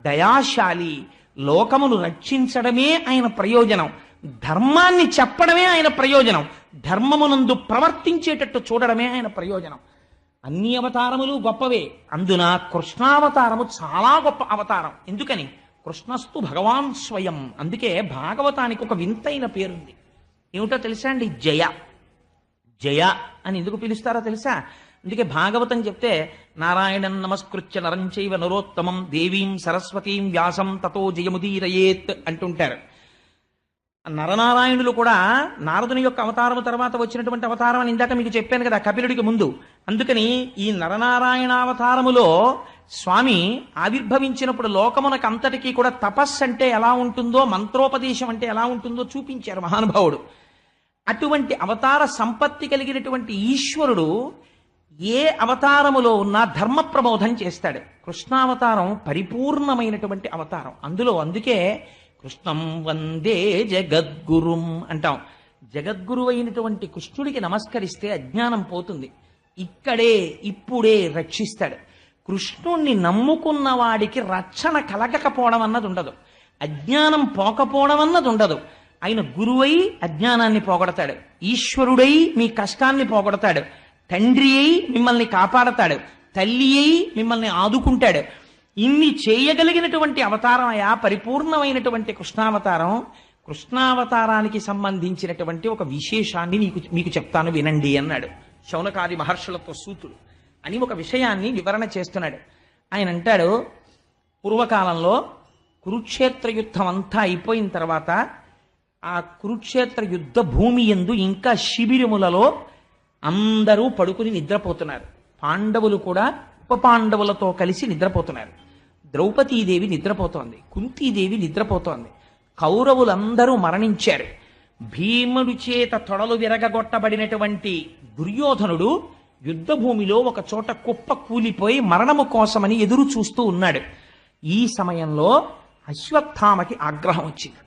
దయాశాలి, లోకమును రక్షించడమే ఆయన ప్రయోజనం, ధర్మాన్ని చెప్పడమే ఆయన ప్రయోజనం, ధర్మమునందు ప్రవర్తించేటట్టు చూడడమే ఆయన ప్రయోజనం. అన్ని అవతారములు గొప్పవే, అందున కృష్ణావతారము చాలా గొప్ప అవతారం. ఎందుకని? కృష్ణస్తు భగవాన్ స్వయం. అందుకే భాగవతానికి ఒక వింతైన పేరుంది. ఏమిటో తెలుసా అండి? జయ. జయ అని ఎందుకు పిలుస్తారో తెలుసా? అందుకే భాగవతం చెప్తే నారాయణం నమస్కృత్య నరం చైవ నరోత్తమం దేవీం సరస్వతీం వ్యాసం తతో జయముదీరయేత్ అంటుంటారు. నరనారాయణులు కూడా నారదుని యొక్క అవతారము తర్వాత వచ్చినటువంటి అవతారం అని ఇందాక మీకు చెప్పాను కదా, కపిలుడికి ముందు. అందుకని ఈ నరనారాయణ అవతారములో స్వామి ఆవిర్భవించినప్పుడు లోకమునకు అంతటికీ కూడా తపస్సు అంటే ఎలా ఉంటుందో, మంత్రోపదేశం అంటే ఎలా ఉంటుందో చూపించారు మహానుభావుడు. అటువంటి అవతార సంపత్తి కలిగినటువంటి ఈశ్వరుడు ఏ అవతారములో ఉన్నా ధర్మ ప్రబోధం చేస్తాడు. కృష్ణావతారం పరిపూర్ణమైనటువంటి అవతారం. అందుకే కృష్ణం వందే జగద్గురుం అంటాం. జగద్గురు అయినటువంటి కృష్ణుడికి నమస్కరిస్తే అజ్ఞానం పోతుంది. ఇక్కడే ఇప్పుడే రక్షిస్తాడు. కృష్ణుణ్ణి నమ్ముకున్న వాడికి రక్షణ కలగకపోవడం అన్నది ఉండదు, అజ్ఞానం పోకపోవడం అన్నది ఉండదు. ఆయన గురువై అజ్ఞానాన్ని పోగొడతాడు, ఈశ్వరుడై మీ కష్టాన్ని పోగొడతాడు, తండ్రి అయి మిమ్మల్ని కాపాడతాడు, తల్లి అయి మిమ్మల్ని ఆదుకుంటాడు. ఇన్ని చేయగలిగినటువంటి అవతారం అయా పరిపూర్ణమైనటువంటి కృష్ణావతారం. కృష్ణావతారానికి సంబంధించినటువంటి ఒక విశేషాన్ని మీకు చెప్తాను వినండి అన్నాడు శౌనకాది మహర్షులతో సూతుడు అని ఒక విషయాన్ని వివరణ చేస్తున్నాడు. ఆయన అంటాడు, పూర్వకాలంలో కురుక్షేత్ర యుద్ధం అంతా అయిపోయిన తర్వాత ఆ కురుక్షేత్ర యుద్ధ భూమి యందు ఇంకా శిబిరములలో అందరూ పడుకుని నిద్రపోతున్నారు. పాండవులు కూడా ఉప పాండవులతో కలిసి నిద్రపోతున్నారు. ద్రౌపదీదేవి నిద్రపోతోంది, కుంతీదేవి నిద్రపోతోంది. కౌరవులందరూ మరణించారు. భీముడి చేత తొడలు విరగగొట్టబడినటువంటి దుర్యోధనుడు యుద్ధభూమిలో ఒక చోట కుప్ప కూలిపోయి మరణము కోసమని ఎదురు చూస్తూ ఉన్నాడు. ఈ సమయంలో అశ్వత్థామకి ఆగ్రహం వచ్చింది.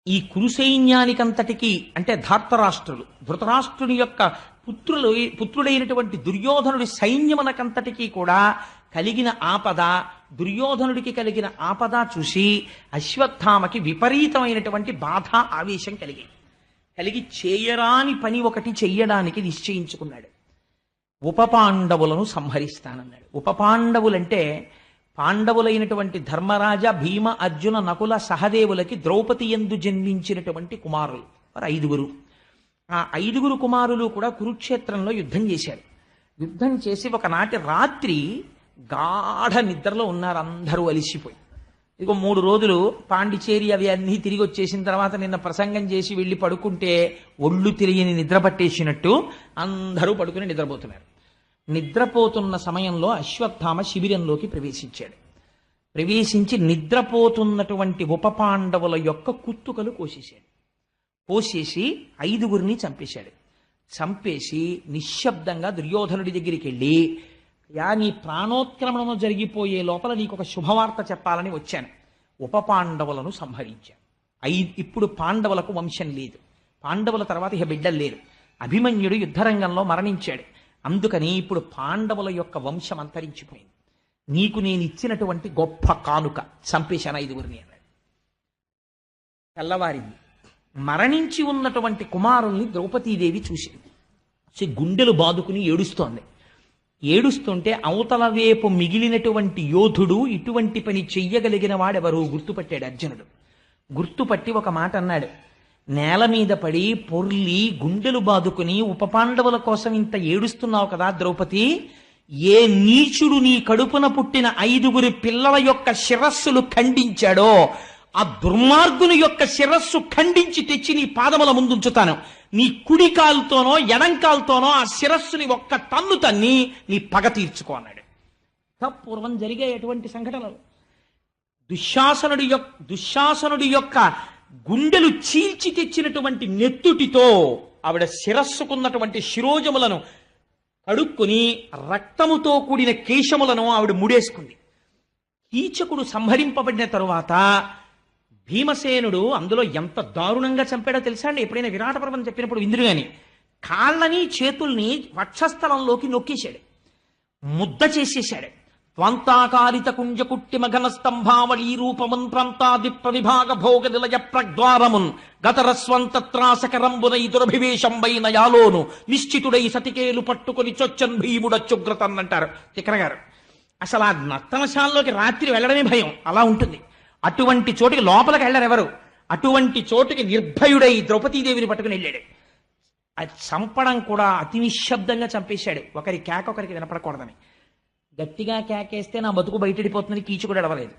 ఈ కురుసైన్యానికంతటికీ అంటే ధార్తరాష్ట్రులు, ధృతరాష్ట్రుని యొక్క పుత్రుడైనటువంటి దుర్యోధనుడి సైన్యమునకంతటికీ కూడా కలిగిన ఆపద, దుర్యోధనుడికి కలిగిన ఆపద చూసి అశ్వత్థామకి విపరీతమైనటువంటి బాధ, ఆవేశం కలిగి చేయరాని పని ఒకటి చెయ్యడానికి నిశ్చయించుకున్నాడు. ఉపపాండవులను సంహరిస్తానన్నాడు. ఉపపాండవులంటే పాండవులైనటువంటి ధర్మరాజ, భీమ, అర్జున, నకుల, సహదేవులకి ద్రౌపది యందు జన్మించినటువంటి కుమారులు వారు 5. ఆ 5 కుమారులు కూడా కురుక్షేత్రంలో యుద్ధం చేశారు. యుద్ధం చేసి ఒకనాటి రాత్రి గాఢ నిద్రలో ఉన్నారు. అందరూ అలిసిపోయి, ఇదిగో 3 రోజులు పాండిచేరి అవి అన్నీ తిరిగి వచ్చేసిన తర్వాత నిన్న ప్రసంగం చేసి వెళ్ళి పడుకుంటే ఒళ్ళు తెలియని నిద్ర పట్టేసినట్టు అందరూ పడుకుని నిద్రపోతున్నారు. నిద్రపోతున్న సమయంలో అశ్వత్థామ శిబిరంలోకి ప్రవేశించి నిద్రపోతున్నటువంటి ఉప పాండవుల యొక్క కుత్తుకలు కోసేసి 5 చంపేశాడు. చంపేసి నిశ్శబ్దంగా దుర్యోధనుడి దగ్గరికి వెళ్ళి, నీ ప్రాణోత్క్రమణము జరిగిపోయే లోపల నీకు ఒక శుభవార్త చెప్పాలని వచ్చాను. ఉప పాండవులను సంహరించాను. ఇప్పుడు పాండవులకు వంశం లేదు, పాండవుల తర్వాత ఇక బిడ్డలు లేరు. అభిమన్యుడు యుద్ధరంగంలో మరణించాడు. అందుకని ఇప్పుడు పాండవుల యొక్క వంశం అంతరించిపోయింది. నీకు నేను ఇచ్చినటువంటి గొప్ప కానుక చంపేశాను 5 అన్నాడు. తెల్లవారింది. మరణించి ఉన్నటువంటి కుమారుల్ని ద్రౌపదీదేవి చూసింది. గుండెలు బాదుకుని ఏడుస్తుంటే అవతల వైపు మిగిలినటువంటి యోధుడు ఇటువంటి పని చెయ్యగలిగిన వాడెవరు గుర్తుపట్టాడు అర్జునుడు. గుర్తుపట్టి ఒక మాట అన్నాడు, నేల మీద పడి పొర్లి గుండెలు బాదుకుని ఉప పాండవుల కోసం ఇంత ఏడుస్తున్నావు కదా ద్రౌపది, ఏ నీచుడు నీ కడుపున పుట్టిన 5 పిల్లల యొక్క శిరస్సులు ఖండించాడో ఆ దుర్మార్గుని యొక్క శిరస్సు ఖండించి తెచ్చి నీ పాదముల ముందుంచుతాను. నీ కుడి కాలుతోనో ఎడంకాలతోనో ఆ శిరస్సుని ఒక్క తన్ను తన్ని నీ పగ తీర్చుకో అన్నాడు. పూర్వం జరిగేటువంటి సంఘటనలు. దుశ్శాసనుడి యొక్క గుండెలు చీల్చి తెచ్చినటువంటి నెత్తుటితో ఆవిడ శిరస్సుకున్నటువంటి శిరోజములను కడుక్కుని రక్తముతో కూడిన కేశములను ఆవిడ ముడేసుకుంది. కీచకుడు సంహరింపబడిన తరువాత భీమసేనుడు అందులో ఎంత దారుణంగా చంపాడో తెలుసా అండి? ఎప్పుడైనా విరాట పర్వం చెప్పినప్పుడు ఇంద్రుడు గాని కాళ్ళని చేతుల్ని వక్షస్థలంలోకి నొక్కేశాడు, ముద్ద చేసేశాడు. త్వంతాకారిత కుంజకుట్టి మఘన స్తంభావళీ రూపమున్ ప్రాంతాది ప్రవిభాగ భోగ నిలయ ప్రద్వారమున్ గతరస్వంతత్రాసకరంబునై దురభివేశంబైన యాలోను నిశ్చితుడై సతికేలు పట్టుకుని చొచ్చన్ భీముడచ్చుగ్రతన్ అంటారు తిక్కన గారు. అసలు ఆ నర్తనశాలలోకి రాత్రి వెళ్ళడమే భయం, అలా ఉంటుంది. అటువంటి చోటికి లోపలికి వెళ్ళరు ఎవరు. అటువంటి చోటుకి నిర్భయుడై ద్రౌపదీదేవిని పట్టుకుని వెళ్ళాడు. అది చంపడం కూడా అతి నిశ్శబ్దంగా చంపేశాడు, ఒకరి కేక ఒకరికి వినపడకూడదని. గట్టిగా కేకేస్తే నా బతుకు బయటడిపోతుందని కీచుకుడు అడవలేదు,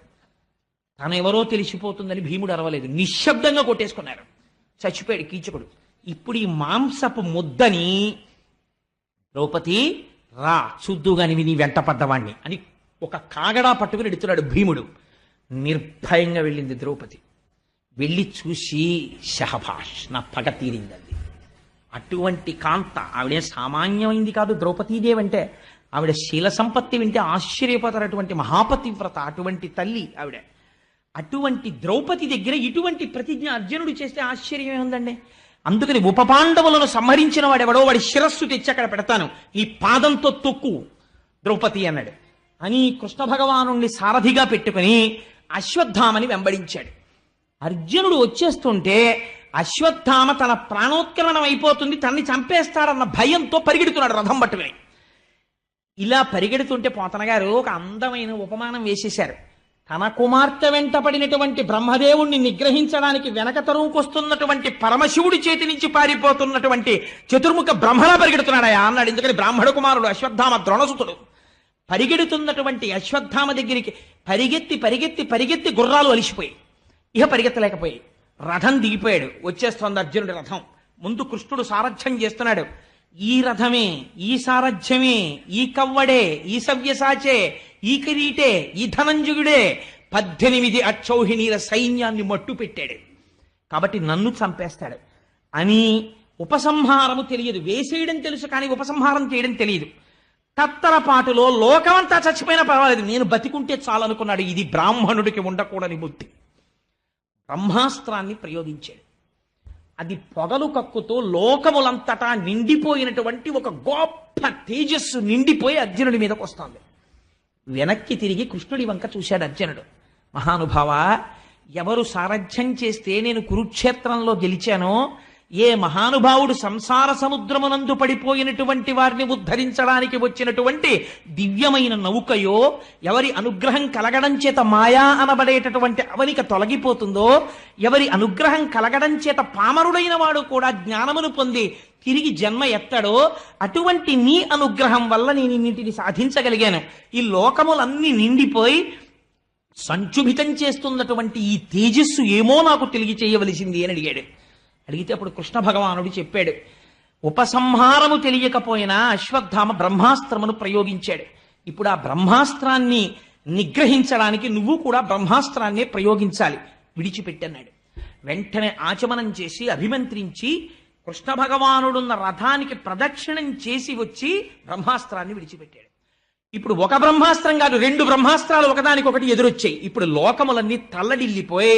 తను ఎవరో తెలిసిపోతుందని భీముడు అరవలేదు, నిశ్శబ్దంగా కొట్టేసుకున్నారు. చచ్చిపోయాడు కీచకుడు. ఇప్పుడు ఈ మాంసపు ముద్దని ద్రౌపది రా చూద్దుగాని నీ వెంట పడ్డవాణ్ణి అని ఒక కాగడా పట్టుకుని ఎడుతున్నాడు భీముడు. నిర్భయంగా వెళ్ళింది ద్రౌపది. వెళ్ళి చూసి షహభాష్ నా పగ తీరిందండి. అటువంటి కాంత, ఆవిడే సామాన్యమైంది కాదు ద్రౌపదీదేవి అంటే. ఆవిడ శీల సంపత్తి వింటే ఆశ్చర్యపోతారటువంటి మహాపతివ్రత, అటువంటి తల్లి ఆవిడ. అటువంటి ద్రౌపది దగ్గర ఇటువంటి ప్రతిజ్ఞ అర్జునుడు చేస్తే ఆశ్చర్యమే ఉందండి. అందుకని ఉపపాండవులను సంహరించిన వాడెవడో వాడి శిరస్సు తెచ్చి అక్కడ పెడతాను, నీ పాదంతో తొక్కు ద్రౌపది అన్నాడు. అని కృష్ణ భగవానుణ్ణి సారథిగా పెట్టుకుని అశ్వత్థామని వెంబడించాడు. అర్జునుడు వచ్చేస్తుంటే అశ్వత్థామ తన ప్రాణోత్క్రమణం అయిపోతుంది, తన్ని చంపేస్తాడన్న భయంతో పరిగెడుతున్నాడు రథం పట్టుకుని. ఇలా పరిగెడుతుంటే పోతన గారు ఒక అందమైన ఉపమానం వేసేశారు. తన కుమార్తె వెంట పడినటువంటి బ్రహ్మదేవుణ్ణి నిగ్రహించడానికి వెనక తరువుకొస్తున్నటువంటి పరమశివుడి చేతి నుంచి పారిపోతున్నటువంటి చతుర్ముఖ బ్రహ్మలా పరిగెడుతున్నాడయా అన్నాడు. ఎందుకని బ్రాహ్మణ కుమారుడు అశ్వత్థామ ద్రోణసుతుడు. పరిగెడుతున్నటువంటి అశ్వత్థామ దగ్గరికి పరిగెత్తి పరిగెత్తి పరిగెత్తి గుర్రాలు అలిసిపోయి ఇక పరిగెత్తలేకపోయి రథం దిగిపోయాడు. వచ్చేస్తోంది అర్జునుడి రథం. ముందు కృష్ణుడు సారథ్యం చేస్తున్నాడు. ఈ రథమే, ఈ సారథ్యమే, ఈ కవ్వడే, ఈ సవ్యసాచే, ఈ కిరీటే, ఈ ధనంజయుడే 18 అక్షౌహిణీల సైన్యాన్ని మట్టు పెట్టాడు. కాబట్టి నన్ను చంపేస్తాడు అని ఉపసంహారము తెలియదు. వేసేయడం తెలుసు కానీ ఉపసంహారం చేయడం తెలియదు. తత్తరపాటులో లోకమంతా చచ్చిపోయినా పర్వాలేదు, నేను బతికుంటే చాలనుకున్నాడు. ఇది బ్రాహ్మణుడికి ఉండకూడని బుద్ధి. బ్రహ్మాస్త్రాన్ని ప్రయోగించాడు. అది పొగలు కక్కుతూ లోకములంతటా నిండిపోయినటువంటి ఒక గొప్ప తేజస్సు నిండిపోయి అర్జునుడి మీదకి వస్తుంది. వెనక్కి తిరిగి కృష్ణుడి వంక చూశాడు అర్జునుడు. మహానుభావ, ఎవరు సారథ్యం చేస్తే నేను కురుక్షేత్రంలో గెలిచానో, ఏ మహానుభావుడు సంసార సముద్రమునందు పడిపోయినటువంటి వారిని ఉద్ధరించడానికి వచ్చినటువంటి దివ్యమైన నౌకయో, ఎవరి అనుగ్రహం కలగడం చేత మాయా అనబడేటటువంటి అవనిక తొలగిపోతుందో, ఎవరి అనుగ్రహం కలగడం చేత పామరుడైన వాడు కూడా జ్ఞానమును పొంది తిరిగి జన్మ ఎత్తడో, అటువంటి నీ అనుగ్రహం వల్ల నేను ఇన్నింటిని సాధించగలిగాను. ఈ లోకములన్నీ నిండిపోయి సంచుభితం చేస్తున్నటువంటి ఈ తేజస్సు ఏమో నాకు తెలియ చేయవలసింది అని అడిగాడు. అడిగితే అప్పుడు కృష్ణ భగవానుడు చెప్పాడు, ఉపసంహారము తెలియకపోయినా అశ్వత్థామ బ్రహ్మాస్త్రమును ప్రయోగించాడు. ఇప్పుడు ఆ బ్రహ్మాస్త్రాన్ని నిగ్రహించడానికి నువ్వు కూడా బ్రహ్మాస్త్రాన్నే ప్రయోగించాలి, విడిచిపెట్టన్నాడు. వెంటనే ఆచమనం చేసి అభిమంత్రించి కృష్ణ భగవానుడున్న రథానికి ప్రదక్షిణం చేసి వచ్చి బ్రహ్మాస్త్రాన్ని విడిచిపెట్టాడు. ఇప్పుడు ఒక బ్రహ్మాస్త్రం కాదు, 2 బ్రహ్మాస్త్రాలు ఒకదానికొకటి ఎదురొచ్చాయి. ఇప్పుడు లోకములన్నీ తల్లడిల్లిపోయి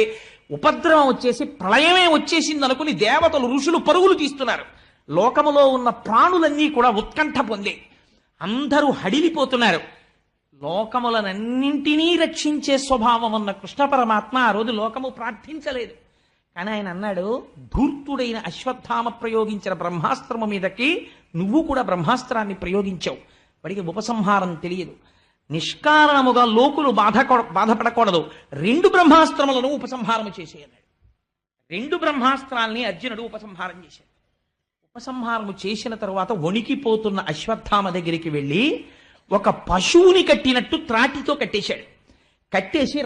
ఉపద్రవం వచ్చేసి ప్రళయమే వచ్చేసింది అనుకుని దేవతలు ఋషులు పరుగులు తీస్తున్నారు. లోకములో ఉన్న ప్రాణులన్నీ కూడా ఉత్కంఠ పొందే అందరూ హడిలిపోతున్నారు. లోకములనన్నింటినీ రక్షించే స్వభావం ఉన్న కృష్ణ పరమాత్మ ఆ రోజు లోకము ప్రార్థించలేదు. కానీ ఆయన అన్నాడు, ధూర్తుడైన అశ్వత్థామ ప్రయోగించిన బ్రహ్మాస్త్రము మీదకి నువ్వు కూడా బ్రహ్మాస్త్రాన్ని ప్రయోగించావు. వాడికి ఉపసంహారం తెలియదు. నిష్కారణముగా లోకులు బాధపడకూడదు, 2 బ్రహ్మాస్త్రములను ఉపసంహారము చేసేయన్నాడు. 2 బ్రహ్మాస్త్రాల్ని అర్జునుడు ఉపసంహారం చేశాడు. ఉపసంహారము చేసిన తరువాత వణికిపోతున్న అశ్వత్థామ దగ్గరికి వెళ్ళి ఒక పశువుని కట్టినట్టు త్రాటితో కట్టేశాడు. కట్టేసి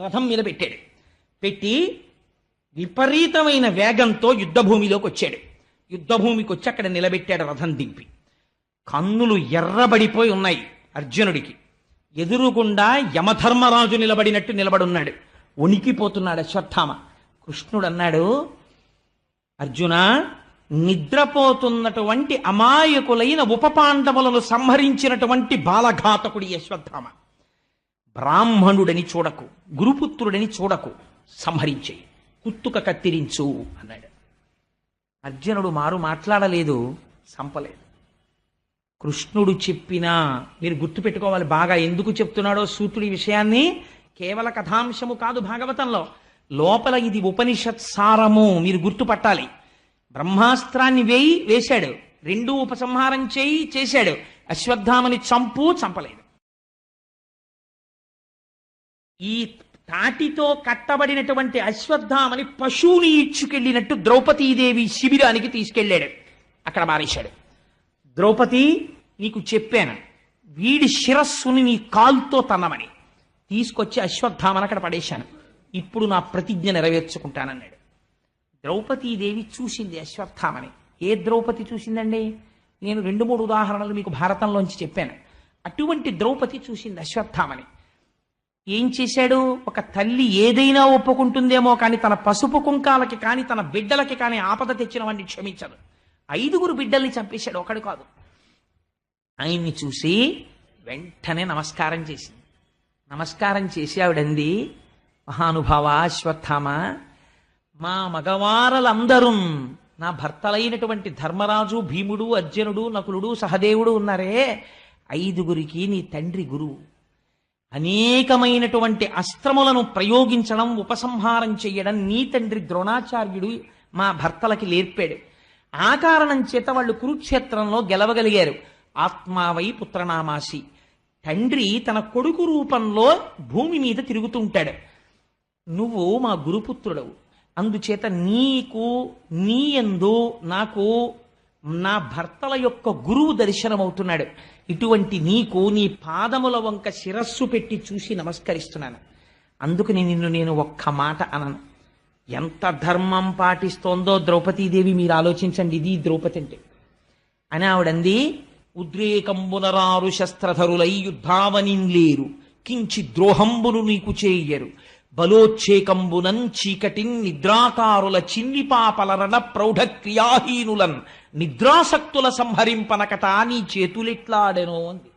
రథం మీద పెట్టాడు. పెట్టి విపరీతమైన వేగంతో యుద్ధభూమిలోకి వచ్చాడు. యుద్ధభూమికి వచ్చి అక్కడ నిలబెట్టాడు రథం దింపి. కన్నులు ఎర్రబడిపోయి ఉన్నాయి అర్జునుడికి. ఎదురుగుండా యమధర్మరాజు నిలబడినట్టు నిలబడున్నాడు. వణికిపోతున్నాడు అశ్వత్థామ. కృష్ణుడు అన్నాడు, అర్జున, నిద్రపోతున్నటువంటి అమాయకులైన ఉపపాండవులను సంహరించినటువంటి బాలఘాతకుడి అశ్వత్థామ. బ్రాహ్మణుడని చూడకు, గురుపుత్రుడని చూడకు, సంహరించేయి, కుత్తుక కత్తిరించు అన్నాడు. అర్జునుడు మాట్లాడలేదు, సంపలేదు. కృష్ణుడు చెప్పినా మీరు గుర్తుపెట్టుకోవాలి బాగా, ఎందుకు చెప్తున్నాడో సూతుడి విషయాన్ని. కేవల కథాంశము కాదు భాగవతంలో, లోపల ఇది ఉపనిషత్ సారము మీరు గుర్తుపట్టాలి. బ్రహ్మాస్త్రాన్ని వేశాడు, రెండూ ఉపసంహారం చేశాడు. అశ్వత్థామని చంపలేదు. ఈ తాటితో కట్టబడినటువంటి అశ్వత్థామని పశువుని ఇచ్చుకెళ్ళినట్టు ద్రౌపదీదేవి శిబిరానికి తీసుకెళ్ళాడు. అక్కడ మారేశాడు. ద్రౌపది, నీకు చెప్పాను వీడి శిరస్సుని నీ కాల్తో తన్నమని. తీసుకొచ్చి అశ్వత్థామని అక్కడ పడేశాను. ఇప్పుడు నా ప్రతిజ్ఞ నెరవేర్చుకుంటానన్నాడు. ద్రౌపదీదేవి చూసింది అశ్వత్థామని. ఏ ద్రౌపది చూసిందండి? నేను 2-3 ఉదాహరణలు మీకు భారతంలోంచి చెప్పాను. అటువంటి ద్రౌపది చూసింది అశ్వత్థామని. ఏం చేశాడు? ఒక తల్లి ఏదైనా ఒప్పుకుంటుందేమో కానీ తన పసుపు కుంకాలకి కానీ తన బిడ్డలకి కానీ ఆపద తెచ్చిన వాడిని క్షమించదు. 5 బిడ్డల్ని చంపేశాడు, ఒకడు కాదు. ఆయన్ని చూసి వెంటనే నమస్కారం చేసింది. నమస్కారం చేసి ఆవిడంది, మహానుభావ అశ్వత్థామ, మా మగవారలందరూ నా భర్తలైనటువంటి ధర్మరాజు, భీముడు, అర్జునుడు, నకులుడు, సహదేవుడు ఉన్నారే, 5 నీ తండ్రి గురువు. అనేకమైనటువంటి అస్త్రములను ప్రయోగించడం, ఉపసంహారం చెయ్యడం నీ తండ్రి ద్రోణాచార్యుడు మా భర్తలకి నేర్పాడు. ఆ కారణం చేత వాళ్ళు కురుక్షేత్రంలో గెలవగలిగారు. ఆత్మావై పుత్రనామాసి. తండ్రి తన కొడుకు రూపంలో భూమి మీద తిరుగుతుంటాడు. నువ్వు మా గురుపుత్రుడవు, అందుచేత నీ యందు నాకు నా భర్తల యొక్క గురువు దర్శనమవుతున్నాడు. ఇటువంటి నీకు నీ పాదముల వంక శిరస్సు పెట్టి చూసి నమస్కరిస్తున్నాను. అందుకని నేను ఒక్క మాట అనను. ఎంత ధర్మం పాటిస్తోందో ద్రౌపదీదేవి, మీరు ఆలోచించండి. ఇది ద్రౌపది అంటే అని ఆవిడంది. ఉద్రేకంబునరారు శస్త్రధరులై యుద్ధావనింలేరు, కించి ద్రోహంబును నీకు చేయరు, బలోచ్చేకంబునన్ చీకటిన్ నిద్రాకారుల చిన్నిపాపలరణ ప్రౌఢ క్రియాహీనులన్ నిద్రాసక్తుల సంహరింపనకట నీ చేతులెట్లాడెనో అంది.